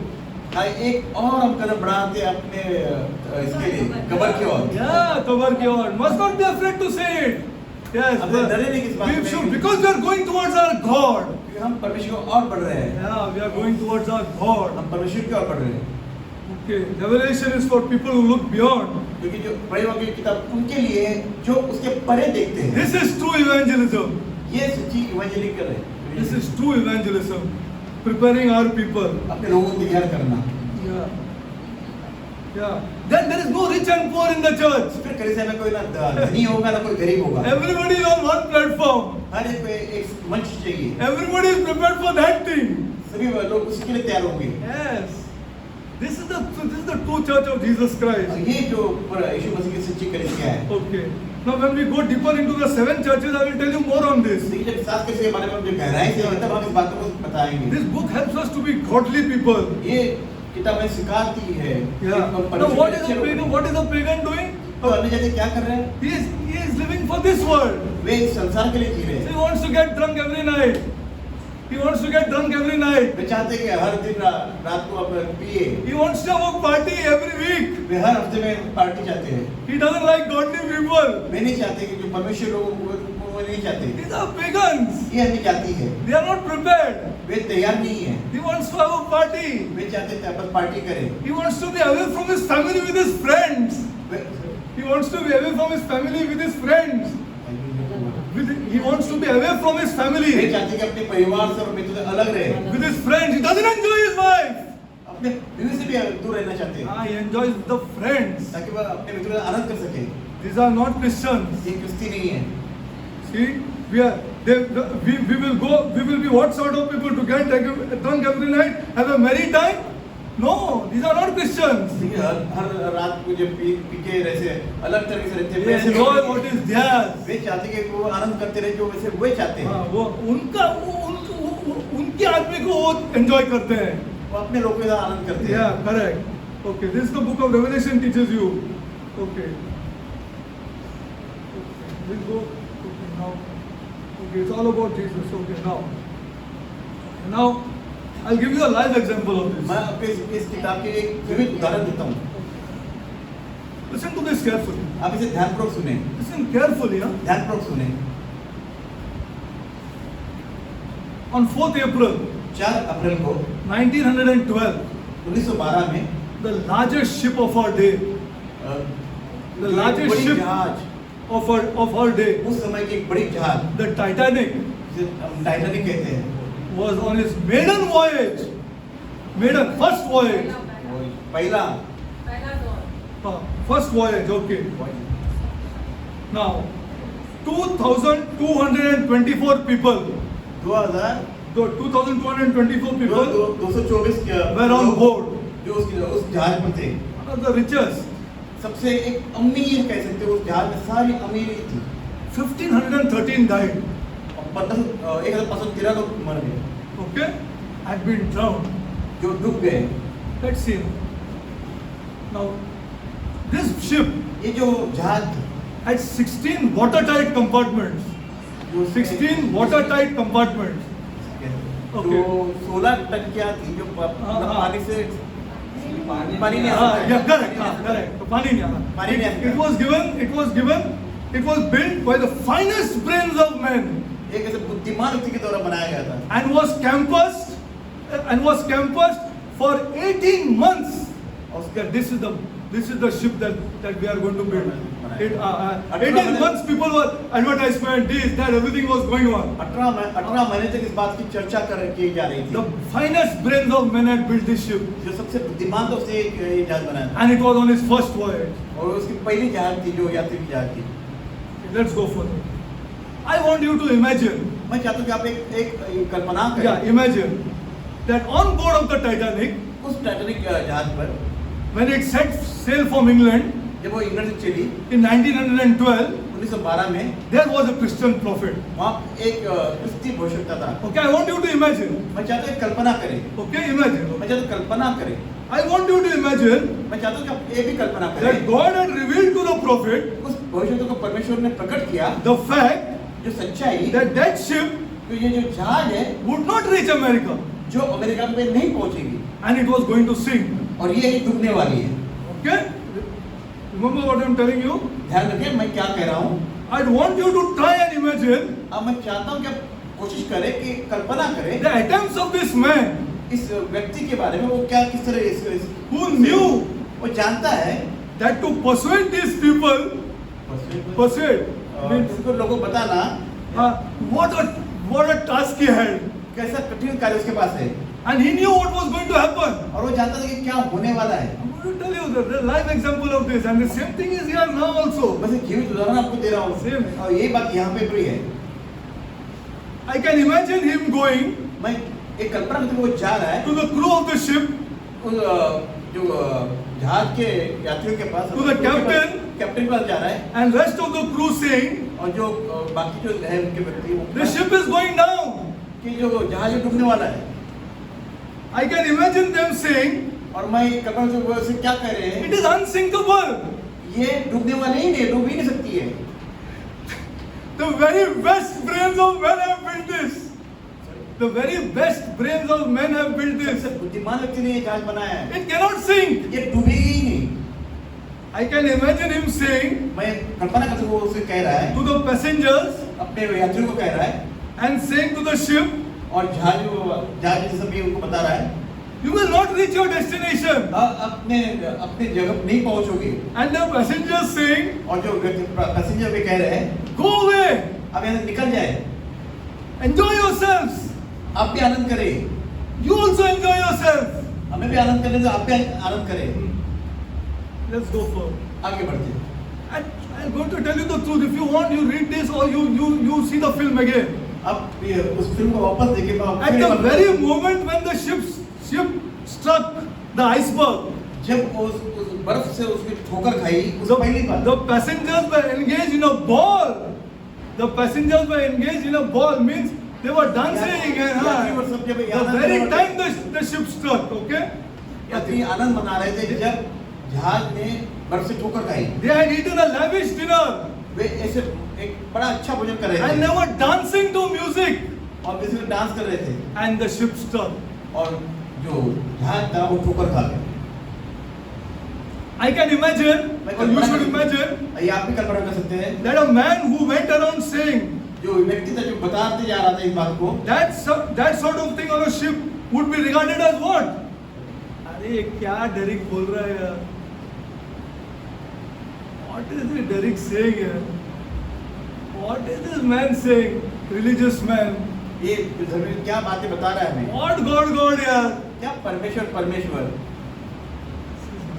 एक और हम कदम बढ़ाते हैं अपने इसके लिए कब्र की ओर। Yeah, cover की ओर. Must not be afraid to say it. Yes, हमने डरे नहीं किस बात we में। should, because we are going towards our God. क्योंकि हम परमेश्वर की ओर बढ़ रहे हैं। Yeah, we are going towards our God. हम परमेश्वर की ओर बढ़ रहे हैं। Okay, Revelation is for people who look beyond. क्योंकि जो प्रयोग की किताब उनके लिए है जो उसके परे देखते हैं। This is true evangelism. ये सच्ची इवेंजलिकल है। This is true evangelism. Preparing our people. अपने लोगों को तैयार करना। Yeah. Yeah. Then there is no rich and poor in the church. फिर कलीसिया में कोई ना धनी होगा ना कोई गरीब होगा। Everybody is on one platform. हर एक पे एक मंच चाहिए। Everybody is prepared for that thing. सभी लोग उसके लिए तैयार होंगे। Yes. This is the true church of Jesus और Christ. ये जो यीशु मसीह की सच्ची कलीसिया है। Okay. Now when we go deeper into the 7 churches, I will tell you more on this. देखिए जब सात कलीसिया के बारे में हम जो गहराई से तब हम इस बातों को बताएंगे। This book helps us to be godly people. ये किताब हमें सिखाती है। Yeah. Now what is the pagan doing? तो अन्य जाति क्या कर रहे हैं? He is living for this world. वे इस संसार के लिए जी रहे He हैं। wants to get drunk every night. He wants to get drunk every night. वे चाहते हैं कि हर दिन रात को अपन पिए। He wants to have a party every week. वे हर हफ्ते में पार्टी चाहते हैं। He doesn't like godly people. वे नहीं चाहते कि जो परमेश्वर लोग वो नहीं चाहते। These are pagans. ये अन्य जाति है। They are not prepared. वे तैयार नहीं है। He wants to have a party. वे चाहते थे अपन पार्टी करें। He wants to be away from his family with his friends. Way- He wants to be away from his family with his friends. He wants to be away from his way family चाहते हैं कि अपने परिवार से और मित्रों से अलग रहे। with his friends. He doesn't enjoy his wife. अपने बीवी से भी दूर रहना चाहते हैं He enjoys the friends. ताकि वह अपने मित्रों से आनंद कर सके। These are not Christians. ये क्रिस्ती नहीं है। See, we will go. We will be what sort of people to get drunk every night, have a merry time? No, these are not Christians. ठीक है, हर रात को जब पी के रहते अलग तरह से रहते They वैसे enjoy लोग what is theirs. वे चाहते कि वो आनंद करते रहे जो वैसे वे चाहते हैं। हाँ, वो उनके आदमी को वो एंजॉय करते हैं। वो अपने लोगों के साथ आनंद करते हैं। Yeah, correct. Okay, this is the book of Revelation teaches you. Okay. We'll go. Okay, now. Okay, it's all about Jesus. Okay, now I'll give you a live example of this. मैं आपके इस किताब के एक जीवित उदाहरण देता हूँ। Listen to this carefully. आप इसे ध्यानपूर्वक सुने। Listen carefully, huh? ध्यानपूर्वक सुने। On 4th April 4 अप्रैल को 1912, 1912 में the largest ship of our day, the largest बड़ी ship जहाज of our day, उस समय की एक बड़ी जहाज the Titanic, जिसे हम टाइटैनिक कहते हैं, was on its maiden voyage, first voyage, पहला first voyage, okay. Now, 2,224 people, 2,224 people 224 were on board. जो उस जहाज में थे। One of the richest, सबसे एक अमीर कह सकते हो, उस जहाज में सारी अमीरी थी। 1,513 died, और 1513 लोग मर गए, okay, had been drowned. जो डूब गए। Let's see. Now, this ship ये जो जहाज था, had 16 watertight compartments. जो 16 watertight compartments. तो 16 टंकियां थी जो पानी से पानी नहीं आ सकता। Yeah, correct. तो पानी नहीं आता। पानी नहीं आता। It was built by the finest brains of men एक ऐसे बुद्धिमान व्यक्ति के द्वारा बनाया गया था। and was campused for 18 months. Okay, this is the ship that we are going to build. 18 months people were advertisement, this, that, everything was going on. 18 महीने तक इस बात की चर्चा की जा रही The थी। finest brains of men had built this ship, जो सबसे बुद्धिमान तो उसने ये जहाज बनाया था, and it was on his first voyage. और उसकी पहली जहाज थी जो यात्री की जहाज थी। Let's go further. I want you to imagine. मैं चाहता हूँ कि आप एक कल्पना करें। Yeah, imagine that on board of the Titanic, उस टाइटैनिक जहाज पर when it set sail from England जब वो इंग्लैंड से चली in 1912, 1912 में, there was a Christian prophet. वहाँ एक क्रिस्ती भविष्यवक्ता था। Okay, I want you to imagine. मैं चाहता हूँ कल्पना करें। Okay, imagine. मैं चाहता हूँ कल्पना करें। I want you to imagine मैं चाहता हूँ कि आप ये भी कल्पना that करें। God had revealed to the prophet उस भविष्यवक्ता को परमेश्वर ने प्रकट किया the fact जो सच्चाई that ship तो ये जो जहाज है would not reach America जो अमेरिका में नहीं पहुंचेगी and it was going to sink. और ये डूबने वाली है। Okay? Remember what I'm telling you? ध्यान रखिए मैं क्या कह रहा हूँ। I'd want you to try and imagine अब मैं चाहता हूँ कि आप कोशिश करें कि कल्पना करें the attempts of this man इस व्यक्ति के बारे में, वो क्या किस तरह who knew वो जानता है that to persuade these people, persuade, means, उसको लोगों को बताना what a task he had. कैसा कठिन कार्य उसके पास है, And he knew what was going to happen. और वो जानता था कि क्या होने वाला है। I'm going to tell you the live example of this, and the same thing is here now also. बस एक जीवित उदाहरण आपको दे रहा हूँ। Same है। और यही बात यहाँ पे भी है। I can imagine him going मैं एक कल्पना करते हुए वो जा रहा है to the crew of the ship, उस जो जहाज के यात्रियों के पास, To the captain. कैप्टन के पास जा रहा है, and rest of the crew saying, और जो बाकी जो है उनके व्यक्ति वो the ship is going down. कि जो जहाज डूबने वाला है। I can imagine them saying, और मैं कल्पना से वो से क्या कह रहे हैं, it is unsinkable. ये डूबने वाली ही नहीं, डूब ही नहीं सकती है। The very best brains of men have built this. The very best brains of men have built this. सबसे बुद्धिमान व्यक्ति ने ये जहाज बनाया है, It cannot sink. ये डूबेगी ही नहीं। I can imagine him saying मैं कल्पना करते हुए उसे कह रहा है, to the passengers अपने यात्रियों को कह रहा है, and saying to the ship, और जहाज जैसे भी उनको बता रहा है, you will not reach your destination. अपने जगह नहीं पहुंचोगे। And the passengers saying, और जो पैसेंजर भी कह रहे हैं, go away, अब यहाँ से निकल जाए, enjoy yourselves. आप भी आनंद करें, You also enjoy yourself. हमें भी आनंद करने दो, आप भी आनंद करें। Let's go forward. आगे बढ़ते हैं। And I'm going to tell you the truth. If you want, you read this or you see the film again. अब ये उस फिल्म को वापस देखिए At the very moment when the ship struck the iceberg, जब उस बर्फ से उसकी ठोकर खाई उस पहली बार the passengers were engaged in a ball. The passengers were engaged in a ball means they were dancing and यात्री और सब जब the आनंद very मना- time the ship struck. Okay. यात्री आनंद मना रहे थे जब जहाज ने बर्फ से ठोकर खाई। They had eaten a lavish dinner वे ऐसे एक बड़ा अच्छा भोजन कर रहे and थे they were dancing to music और बेसिकली डांस कर रहे थे and the ship struck. और जो जहाज था वो ठोकर खा गया। I can imagine, मैं or you कल्पना should कर- imagine, ये आप भी कल्पना कर सकते हैं that a man who went around saying जो व्यक्ति था जो बताते जा रहा था इस बात को that sort of thing on a ship would be regarded as what? अरे क्या डेरिक बोल रहा है यार? What is it Derek saying here? What is this man saying? Religious man. ये धर्म क्या बातें बता रहा है हमें What God यार? क्या परमेश्वर परमेश्वर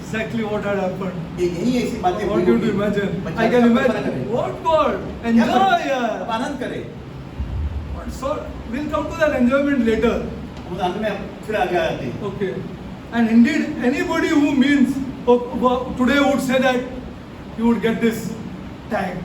Exactly what had happened. ये यही ऐसी बातें I हुई want you to होगी। imagine. बच्चा I can कल्पना imagine. करे। What God? क्या Enjoy अब यार. आनंद करे What sort? We'll come to that enjoyment later. उस अंत में फिर आगे आते हैं। Okay. And indeed, anybody who means today would say that you would get this tag.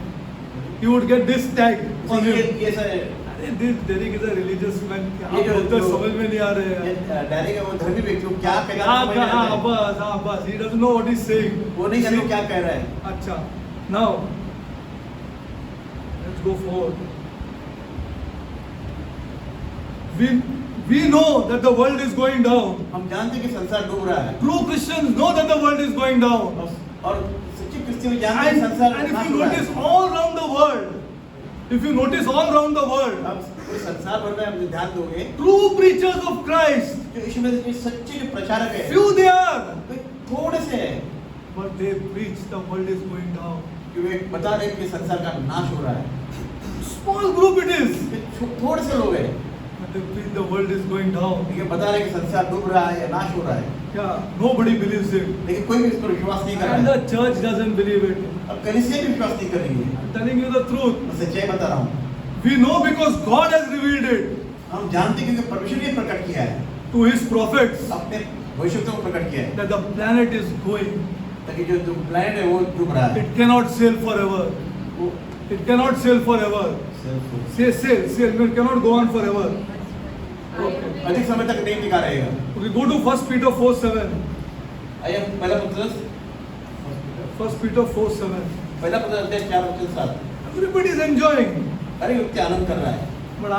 You would get this tag on him. ये सर अरे this Derek is a religious man. क्या ये जो- बोलते हैं, जो- समझ में नहीं आ रहे हैं. डायरेक्ट है वो धर्मी व्यक्ति को क्या कहेगा हाँ समझ नहीं आता है। बस. He doesn't know what he's saying. वो नहीं जानते क्या कह रहा है। अच्छा. Now, let's go forward. We know that the world is going down. हम जानते हैं कि संसार डूब रहा है True Christians know that the world is going down. और सच्चे क्रिश्चियन जानते हैं कि संसार And if नाश you हो रहा notice है। all around the world, if you notice all around the world, अब पूरे संसार भर में हम ध्यान दोगे true preachers of Christ, जो यीशु में जो सच्चे जो प्रचारक है few they are, वे थोड़े से हैं but they preach the world is going down. कि वे बता रहे हैं कि संसार का नाश हो रहा है। Small group it is, वे थोड़े से लोग हैं but they preach the world is going down. ये बता रहे हैं कि संसार डूब रहा है या नाश हो रहा है, Yeah, nobody believes it. लेकिन कोई भी इस पर विश्वास नहीं कर And रहा the है। church doesn't believe it. अब कलीसिया भी विश्वास नहीं करेंगे। I'm telling you the truth. मैं सच्चाई बता रहा हूँ। We know because God has revealed it हम जानते हैं क्योंकि परमेश्वर ने प्रकट किया है, to His prophets अपने भविष्यवाणियों को प्रकट किया है, that the planet is going. ताकि जो प्लैनेट है वो डूब रहा है। It cannot sail forever. वो It cannot sail forever. Sail. It cannot go on forever. Okay. अधिक समय तक नहीं टिका रहेगा। Okay, go to 1 Peter 4:7. आइए पहला पत्रस 1 Peter 4:7. पहला पत्रस अध्याय 4:7। Everybody is enjoying, हर एक व्यक्ति आनंद कर रहा है। but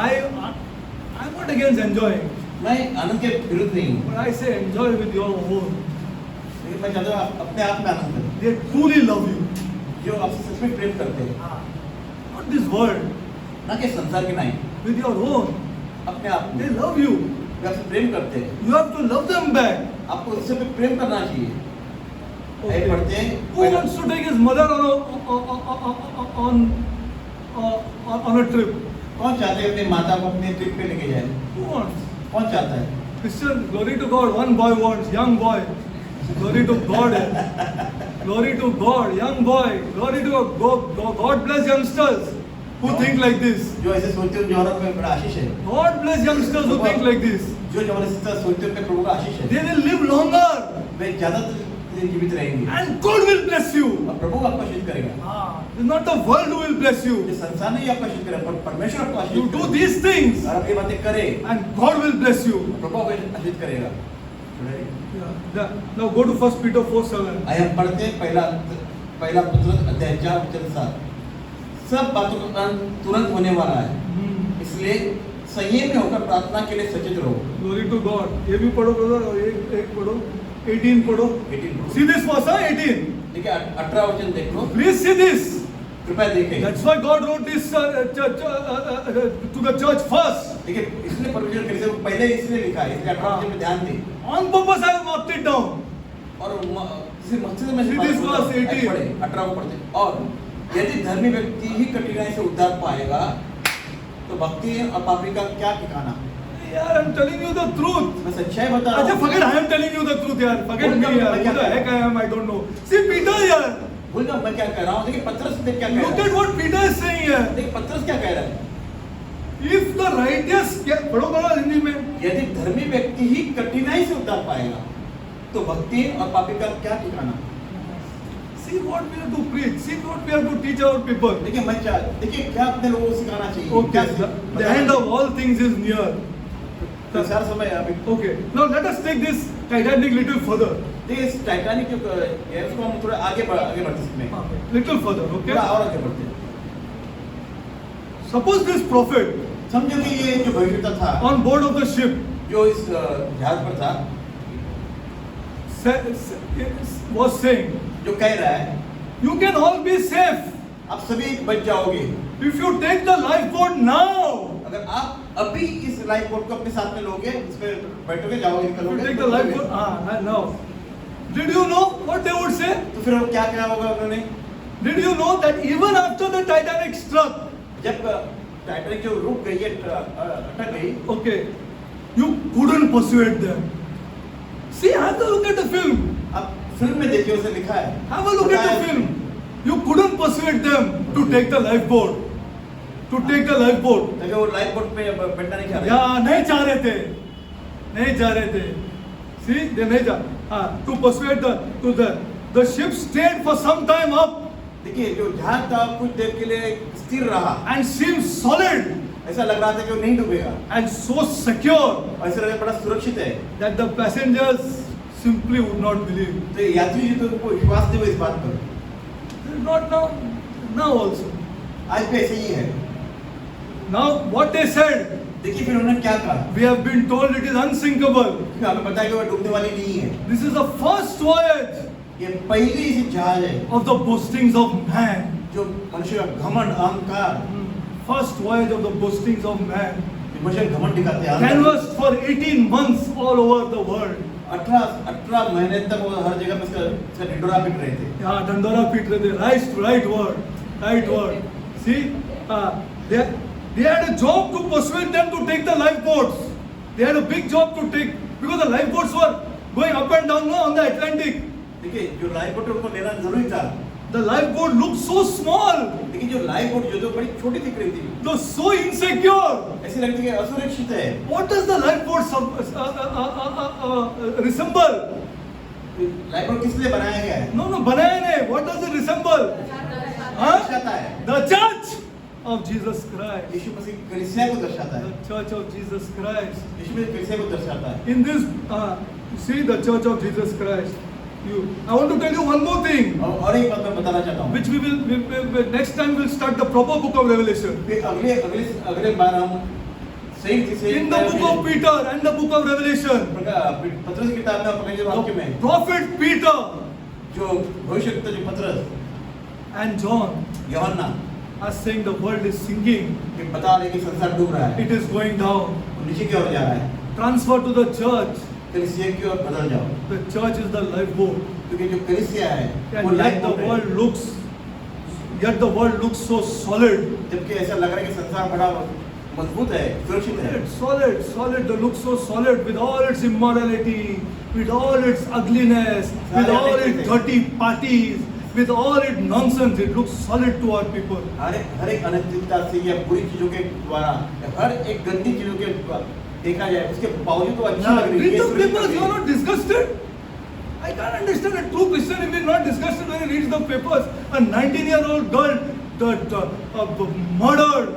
I'm not against enjoying. मैं आनंद के विरुद्ध नहीं हूँ, But I say enjoy with your own. लेकिन मैं चाहता हूँ आप अपने आप में आनंद करें, They truly love you. जो आपसे सच में प्रेम करते हैं, Not this world. ना कि संसार के नहीं, With your own. अपने आप They में love you. वे आपसे प्रेम करते हैं। You have to love them back. आपको उससे भी प्रेम करना चाहिए। Okay. पढ़ते हैं Who wants to take his mother on a trip? कौन चाहते हैं अपने माता को अपने ट्रिप पे लेके जाए? Who wants? कौन चाहता है? Christian, glory to God. One boy wants, young boy. Glory to God. Glory to God, young boy. Glory to God. God bless youngsters who think like this. जो ऐसे सोचते हो जवानों में बड़ा आशीष है। God bless youngsters who think like this. जो जवान इस तरह सोचते हैं प्रभु का आशीष है। They will live longer वे ज्यादा दिन जीवित रहेंगे and God will bless you. और प्रभु आपको आशीष करेगा। It's not the world who will bless ये you. संसार नहीं आपको आशीष करेगा, पर परमेश्वर आपको आशीष You do करेगा। these things और आप ये बातें करें, and God will bless you. प्रभु आपको आशीष करेगा। Now go to 1 Peter 4:7. आइए हम पढ़ते हैं पहला पुत्र अध्याय 4:7। सब बातों का अंत तुरंत होने वाला है, इसलिए संयम में होकर प्रार्थना के लिए सचेत रहो। Glory to God. ये भी पढ़ो ब्रदर और एक पढ़ो 18 पढ़ो। 18 See this verse, 18. देखिए 18 वचन देख लो, Please see this. कृपया देखें। That's why God wrote this to the church first. देखिए इसलिए परमेश्वर कलीसिया को पहले इसलिए लिखा है, इसलिए 18 वचन में ध्यान दें। On purpose I have marked it down. और किसी मकसद में See this verse 18. 18 को पढ़ते हैं। और यदि धर्मी व्यक्ति ही कठिनाई से उद्धार पाएगा तो भक्ति और पापी का क्या ठिकाना? यार I'm telling you the truth. मैं सच्चाई बता रहा अच्छा हूँ। forget I am telling you the truth यार. Forget me यार. Who the heck I am I don't know. See Peter यार. भूल मैं क्या कह रहा हूँ, देखिए पत्रस देख क्या कह Look रहा at what Peter is saying here. है। देखिए पत्रस क्या कह रहा है। If the righteous, पढ़ो हिंदी में, यदि धर्मी व्यक्ति ही कठिनाई से उतार पाएगा तो भक्ति और पापी का क्या ठिकाना। see what we have to preach, see what we have to teach our people. देखिए क्या अपने लोगों को सिखाना चाहिए। Okay, the end of all things is near. सारा समय अभी। Okay, now let us take this Titanic little further. इस टाइटैनिक के उसको हम थोड़ा आगे बढ़ते इसमें। Little further, okay? थोड़ा और आगे बढ़ते। Suppose this prophet समझो कि ये जो भविष्यवक्ता था on board of the ship जो इस जहाज पर था was saying, जो कह रहा है you can all be safe आप सभी बच जाओगे if you take the lifeboat now. अगर आप अभी इस लाइफ बोट को अपने साथ में लोगे, इस पे बैठोगे, जाओगे, You निकलोगे, take the lifeboat now. Did you know what they would say? तो फिर क्या क्या होगा उन्होंने? Did you know that even after the Titanic struck, जब टाइटैनिक जो रुक गई है, अटक गई, okay, you couldn't persuade them. See, have a look at the film. आप फिल्म में देखिए उसे लिखा है। Have a look at the film. You couldn't persuade them to take the lifeboat. To take the lifeboat. ताकि वो life boat पे बैठना नहीं चाह रहे। या नहीं चाह रहे थे, नहीं चाह रहे थे। See, they नहीं चाह, to persuade the ship stayed for some time up देखिए जो जहाज था कुछ देर के लिए स्थिर रहा and seemed solid ऐसा लग रहा था कि वो नहीं डूबेगा and so secure ऐसा लगा बड़ा सुरक्षित है that the passengers simply would not believe. तो यात्री जी तो उनको विश्वास नहीं हुआ इस बात पर। Not now also. आज भी ऐसे ही है। Now what they said, देखिए फिर उन्होंने क्या कहा? we have been told it is unsinkable. हमें पता है कि वो डूबने वाली नहीं है। This is the first voyage ये पहली सी जहाज है of the boastings of man. जो मनुष्य का घमंड अहंकार, First voyage of the boastings of man. मनुष्य घमंड दिखाते हैं। Canvassed for 18 months all over the world. 18 महीने तक वो हर जगह पे इसका ढिंढोरा पीट रहे थे। Yeah, Dandora Pit, right word. See, they had a job to persuade them to take the lifeboats. They had a big job to take because the lifeboats were going up and down on the Atlantic. देखिए जो life boat उनको लेना जरूरी था। The lifeboat looked so small, लेकिन जो life boat जो बड़ी छोटी दिख रही थी, though so insecure. ऐसी लगती है असुरक्षित है। What does the lifeboat resemble? Life boat किस लिए बनाया गया है? No, बनाया नहीं. What does it resemble? दर्शाता है। The church of Jesus Christ. यीशु मसीह कलीसिया को दर्शाता है। The church of Jesus Christ. यीशु मसीह कलीसिया को दर्शाता है। In this, see the church of Jesus Christ. I want to tell you one more thing. और एक बात मैं बताना चाहता हूँ। Which we will next time we'll start the proper book of Revelation. फिर अगले बार हम सही In the book of Peter and the book of Revelation. पत्रस की किताब में पहले वाक्य में Prophet Peter जो भविष्यवक्ता जो पत्रस and John यूहन्ना are saying the world is sinking. कि बता रहे कि संसार डूब रहा है। It is going down. नीचे की ओर जा रहा है। Transfer to the church. कलीसिया की ओर बदल जाओ। The church is the lifeboat. क्योंकि जो कलीसिया है वो And life yet the boat है। world looks so solid. जबकि ऐसा लग रहा है कि संसार बड़ा मजबूत है, सुरक्षित है। Solid. They look so solid with all its immorality, with all its ugliness, with all its dirty parties, with all its nonsense. It looks solid to our people. हर एक अनैतिकता से या बुरी चीजों के द्वारा हर एक गंदी चीजों के देखा जाए उसके बावजूद तो अच्छा लग रही है। Read the papers. You are not disgusted. I can't understand a true Christian if he is not disgusted when he reads the papers. A 19-year-old girl murdered.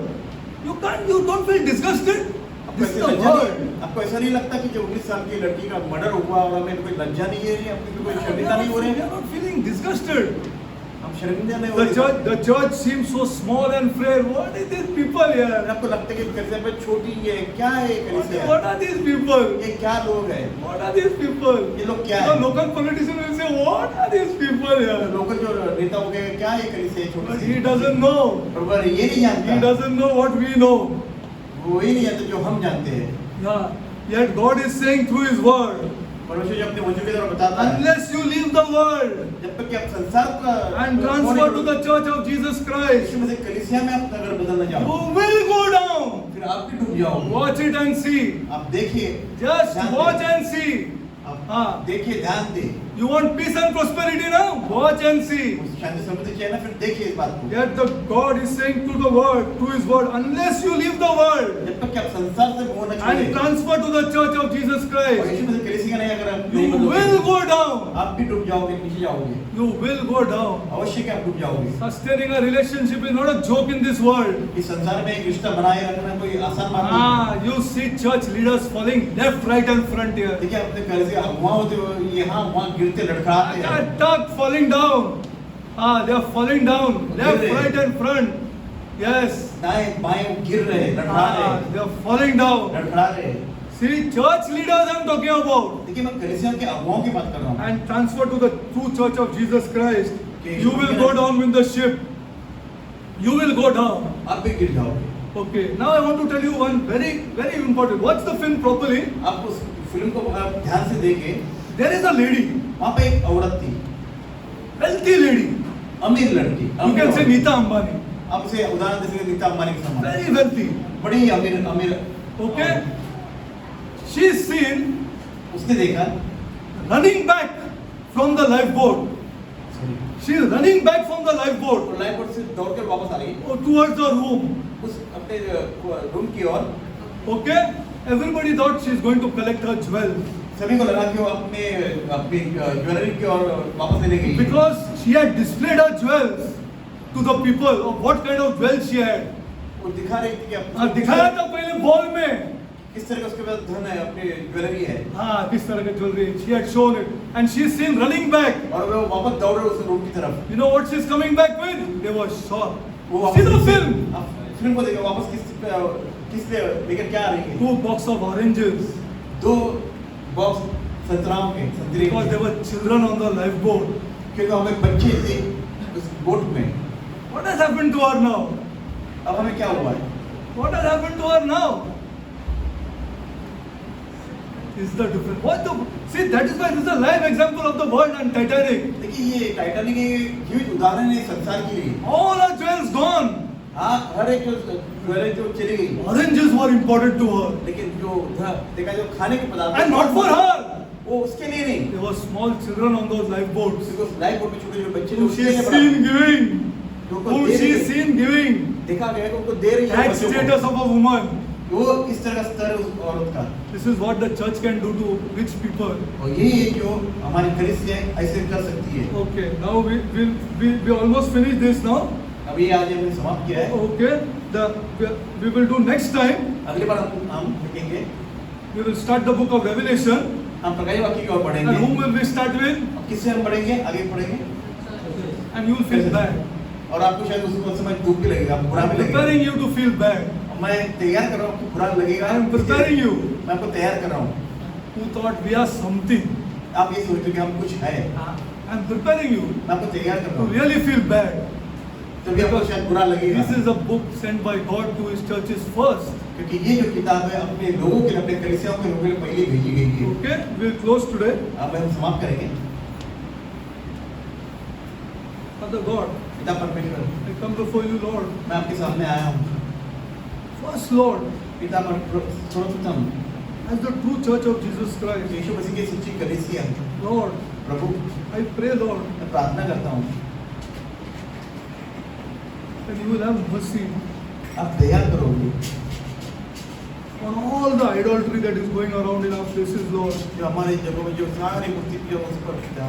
You don't feel disgusted. This is the world. आपको ऐसा नहीं लगता कि जो 19 साल की लड़की का मर्डर हुआ और हमें कोई लज्जा नहीं है, अपनी कोई शर्मिंदा नहीं हो रहे हैं? We are not feeling disgusted. हम शर्मिंदा नहीं हो रहे। The church seems so small and frail. What are these people here? आपको लगता है कि कलीसिया पे छोटी है, क्या है कलीसिया? What are these people? ये क्या लोग हैं? What are these people? ये लोग क्या The हैं? local politician will say, what are these people here? Local जो नेता हो गए क्या है कलीसिया छोटी But C? he doesn't know. पर वो ये नहीं He जानता। doesn't know what we know. वो ही नहीं जानते जो हम जानते हैं। Yeah. Yet God is saying through His word, परमेश्वर जो अपने वचन के द्वारा बताता है, unless you leave the world जब तक कि आप संसार का and transfer to the church of Jesus Christ, यीशु मसीह कलीसिया में आप अगर बदलना you चाहो, will go down. फिर आप भी डूब जाओगे। Watch it and see. आप देखिए, Just ध्यान watch दें। and see. आप हाँ. देखिए, ध्यान दें। You want peace and prosperity now? Watch and see. शांति समृद्धि चाहिए ना, फिर देखिए इस बात को। Yet the God is saying to the word, to His word, unless you leave the world जब तक कि आप संसार से मोह न छोड़ें and transfer to the Church of Jesus और Christ, यीशु मसीह कलीसिया नहीं अगर आप you will go down. आप भी डूब जाओगे, नीचे जाओगे, You will go down. अवश्य कि आप डूब जाओगे। Sustaining a relationship is not a joke in this world. इस संसार में एक रिश्ता बनाए रखना कोई आसान बात नहीं। You see church leaders falling left, right, and front here. देखिए अपने कलीसिया अगुवा होते हुए यहाँ वहाँ गिरते लड़खड़ाते हैं। Tuck falling down. They are falling down left, right, and front. Yes. दाएं बाएं गिर रहे, लड़खड़ा रहे, They are falling down. लड़खड़ा रहे। See, church leaders I'm talking about. देखिए मैं कलीसिया के अगुवाओं की बात कर रहा हूँ। And transfer to the true church of Jesus Christ. Okay. You will go down with the ship. You will go down. आप भी गिर जाओगे। Okay. Now I want to tell you one very, very important. Watch the film properly. आप उस film को आप ध्यान से देखें। There is a lady, वहाँ पे एक औरत थी, wealthy lady. अमीर लड़की। You can say Neeta Ambani. आप उसे उदाहरण दे सकते हैं नीता अंबानी के समान। Very wealthy. बड़ी अमीर अमीर। Okay. She is seen उसने देखा। running back from the lifeboat. She is running back from the lifeboat वो लाइफ बोट से दौड़कर वापस आ गई। towards the room. उस अपने रूम की ओर। Okay. Everybody thought she is going to collect her jewels सभी को लगा कि वो अपने अपनी ज्वेलरी की ओर वापस लेने गई। because she had displayed her jewels to the people of what kind of jewels she had. वो दिखा रही थी कि दिखाया था पहले बॉल में किस तरह का उसके पास धन है, अपनी ज्वेलरी है। हाँ किस तरह का jewellery she had shown it and she is seen running back. और वो वापस दौड़ रहे उस रूम की तरफ। You know what she is coming back with? They were shocked. वो See the film. फिल्म को देखा वापस किस लेकर क्या आ रही है? 2 box of oranges. 2 बॉक्स संतराओं के संतरे Because there were children on the lifeboat. क्योंकि हमें बच्चे थे उस बोट में। What has happened to her now? अब हमें क्या हुआ है? What has happened to her now? Is the difference? What the? See, that is why this is a live example of the world and Titanic. देखिए ये Titanic एक जीवित उदाहरण है संसार के लिए। All her jewels gone. हाँ हर एक ज्वेलरी जो चली गई। Oranges were important to her. लेकिन जो देखा जो खाने के पदार्थ And not for her. वो उसके लिए नहीं। There were small children on those lifeboats. क्योंकि लाइफ बोट में छोटे छोटे बच्चे Whom she is seen giving. Whom she is seen giving. देखा गया कि उनको दे रही है That बच्चों को। status of a woman. वो इस तरह का स्तर है उस औरत का। This is what the church can do to rich people. और यही है जो हमारी कलीसिया ऐसे कर सकती है। Okay, now we almost finished this now. अभी आज हमने समाप्त किया है। Okay, we will do next time. अगली बार हम देखेंगे। We will start the book of Revelation. हम प्रकाश वाक्य की ओर And बढ़ेंगे। whom will we start with? किससे हम पढ़ेंगे? आगे पढ़ेंगे। And you will feel bad. और आपको शायद उस समय दुख भी लगेगा, बुरा I'm भी लगेगा। preparing you to feel bad. मैं तैयार कर रहा हूँ, बुरा लगेगा। I am preparing you. मैं आपको तैयार कर रहा हूँ। Who thought we are something? आप ये सोचते कि हम कुछ है। I am preparing you मैं आपको तैयार कर रहा to हूँ। really feel bad. तभी आपको शायद बुरा लगेगा। This is a book sent by God to His churches first. क्योंकि ये जो किताब है अपने लोगों के लिए, अपने कलीसियाओं के लोगों के लिए पहले भेजी गई है। Okay, we will close today. अब हम समाप्त करेंगे। Father God, पिता परमेश्वर, I come before you, Lord. मैं आपके सामने आया हूँ। First, Lord, पिता सर्वप्रथम as the true church of Jesus Christ. यीशु मसीह की सच्ची कलीसिया, Lord, Prabhu, I pray, Lord, मैं प्रार्थना करता हूँ that you will have mercy आप दया करोगे on all the idolatry that is going around in our places, Lord. जो हमारे जगहों में जो सारी मूर्ति पूजा उस पर पिता,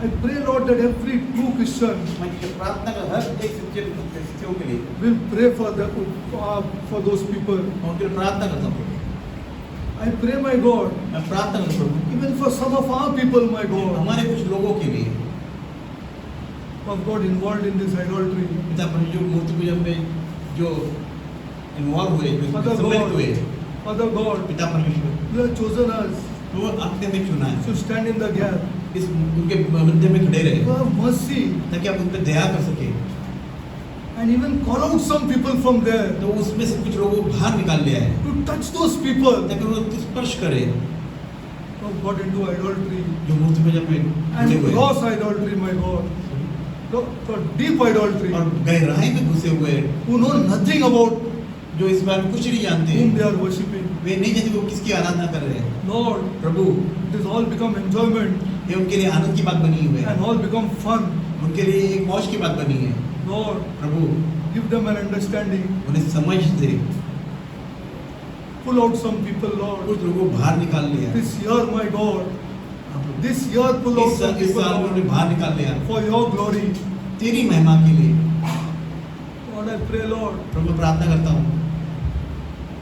I pray, Lord, that every true Christian मैं ये प्रार्थना कर हर एक सच्चे क्रिश्चियों के लिए will pray for those people. मैं उनके लिए प्रार्थना करता हूँ। I pray, my God, मैं प्रार्थना करता हूँ even for some of our people, my God, हमारे कुछ लोगों के लिए who have got involved in this idolatry. पिता परमेश्वर जो मूर्ति पूजा में जो इन्वॉल्व हुए, जो Father सम्मिलित God, हुए, Father God, पिता परमेश्वर you have chosen us वो आपने हमें चुना है to stand in the gap. इस उनके मध्य में खड़े रहे You have mercy ताकि आप उन पर दया कर सके। and even call out some people from there तो उसमें से कुछ लोगों को बाहर निकाल लिया है to touch those people ताकि उन्हें स्पर्श करे who have got into idolatry जो मूर्ति पूजा में जुड़े and हुए gross idolatry, my God. For deep idolatry, और गहराई में घुसे हुए who know nothing about जो इस बारे में कुछ नहीं जानते, whom they are worshipping. वे नहीं जानते वो किसकी आराधना कर रहे हैं। Lord, Prabhu, it has all become enjoyment. ये उनके लिए आनंद की बात बनी हुई है, and all become fun. उनके लिए एक मौज की बात बनी है। Lord, Prabhu give them an understanding. उन्हें समझ दे, Pull out some people, Lord. कुछ लोगों को बाहर निकाल लिया। This year, my God, this year pull out some इस people, साल में उन्हें Lord, बाहर निकाल लिया for your glory. तेरी महिमा के लिए। Lord, I pray, Lord, प्रभु प्रार्थना करता हूँ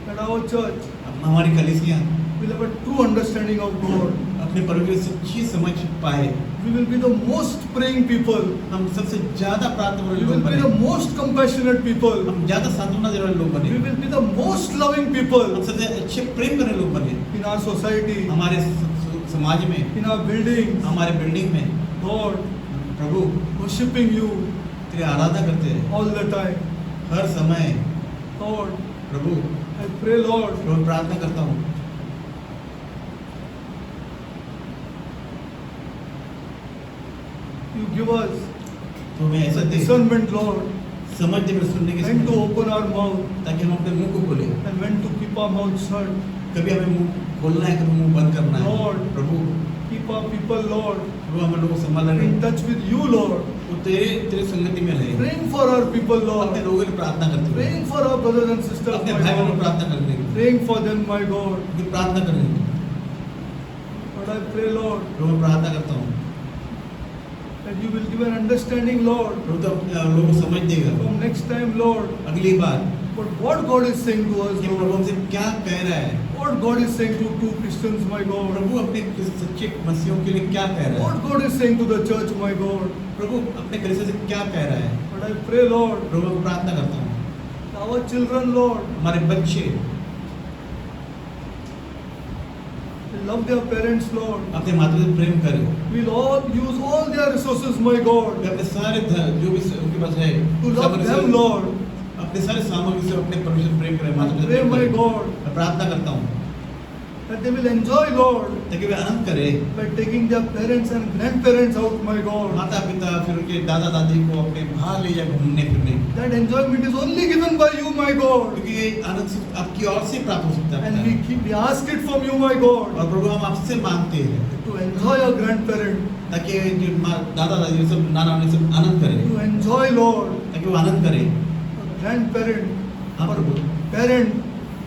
that our church हमारी कलीसियाँ will have a true understanding of God. अपने प्रभु की सच्ची समझ पाए। We will be the most praying people. हम सबसे ज्यादा प्रार्थना वाले We लोग will be बने, the most compassionate people. हम ज्यादा सांत्वना देने वाले लोग बने, We will be the most loving people हम सबसे अच्छे प्रेम करने लोग बने। in our society, हमारे समाज में, in our buildings. हमारे बिल्डिंग में Lord, प्रभु worshiping you तेरी आराधना करते हैं all the time. हर समय। Lord, Prabhu I pray, Lord, मैं प्रार्थना करता हूँ you give us तो मैं ऐसा दे discernment, Lord, समझ दे, मेरे सुनने की when to समझ, open our mouth ताकि हम अपने मुंह को खोले। and when to keep our mouth shut. कभी हमें मुंह खोलना है, कभी मुंह बंद करना है। Lord. Prabhu Keep our people, Lord, प्रभु हम लोग को संभाल रहे, in touch with you, Lord. वो तेरे संगति में रहे। Praying for our people, अपने Lord. लोगों के लिए प्रार्थना करते हुए, Praying for our brothers and sisters, अपने my भाई बहनों को God. प्रार्थना करने की, Praying for them, my God. उनकी प्रार्थना करने की। Lord, I pray, Lord, प्रभु मैं प्रार्थना करता हूँ that you will give an understanding, Lord, प्रभु तो लोगों को समझ देगा from next time, Lord, अगली बार but what God is saying to us, कि प्रभु Lord. हमसे क्या कह रहा है। What God is saying to two Christians, my God. प्रभु अपने सच्चे मसीहों के लिए क्या कह रहा है। What God is saying to the church, my God. प्रभु अपने कलीसिया से क्या कह रहा है। But I pray, Lord, प्रभु मैं प्रार्थना करता हूँ our children, Lord, हमारे बच्चे will love their parents, Lord. अपने माता से प्रेम करें, Will all use all their resources, my God, वे अपने सारे जो भी उनके पास है to love सामग्री them, से- Lord. अपने सारे सामग्री से अपने परमेश्वर प्रेम करें, माता पिता से Pray, प्रेम my करें। God, मैं प्रार्थना करता हूँ that they will enjoy, Lord, ताकि वे आनंद करें, by taking their parents and grandparents out, my God. माता पिता फिर उनके दादा दादी को अपने बाहर ले जाए घूमने फिरने, That enjoyment is only given by you, my God. क्योंकि ये आनंद सिर्फ आपकी ओर से प्राप्त हो सकता And है। we ask it from you, my God, और प्रभु हम आपसे मांगते हैं to enjoy your grandparent, ताकि जो दादा दादी सब नाना नानी सब आनंद करें, to enjoy, Lord, ताकि वो आनंद करें। a grandparent हाँ or Prabhu, parent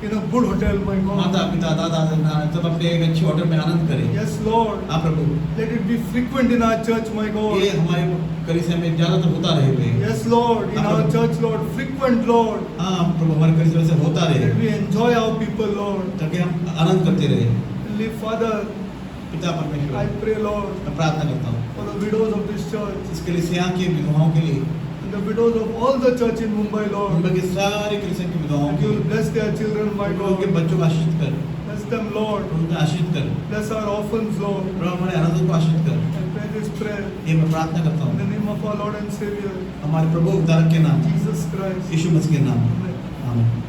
in a good hotel, my माता God. पिता दादा नाना सब अपने एक अच्छी होटल में आनंद करें। Yes, Lord. हाँ प्रभु, Let it be frequent in our church, my ये God. हमारे कलीसिया में ज्यादातर होता रहे हुए। Yes, Lord. In our church, Lord. Frequent, Lord. हाँ प्रभु, हमारे कलीसिया से होता रहे Let we enjoy our people, Lord. ताकि हम आनंद करते रहे। Heavenly Father, पिता I परमेश्वर, pray, Lord, मैं प्रार्थना करता हूँ for the widows of this church इस कलीसिया के विधवाओं के लिए, and the widows of all the church in Mumbai, Lord. Mumbai के सारे कलीसिया के विधवाओं That के you will लिए, bless their children, my उनके God. बच्चों को आशीष कर, Bless them, Lord. उनको आशीष कर, Bless our orphans, Lord. प्रभु हमारे अनाथों को आशीष कर। I pray this prayer ये मैं प्रार्थना करता in the हूँ name of our Lord and Savior, हमारे प्रभु उद्धारक के नाम, Jesus Christ. यीशु मसीह के नाम। Amen. आमीन।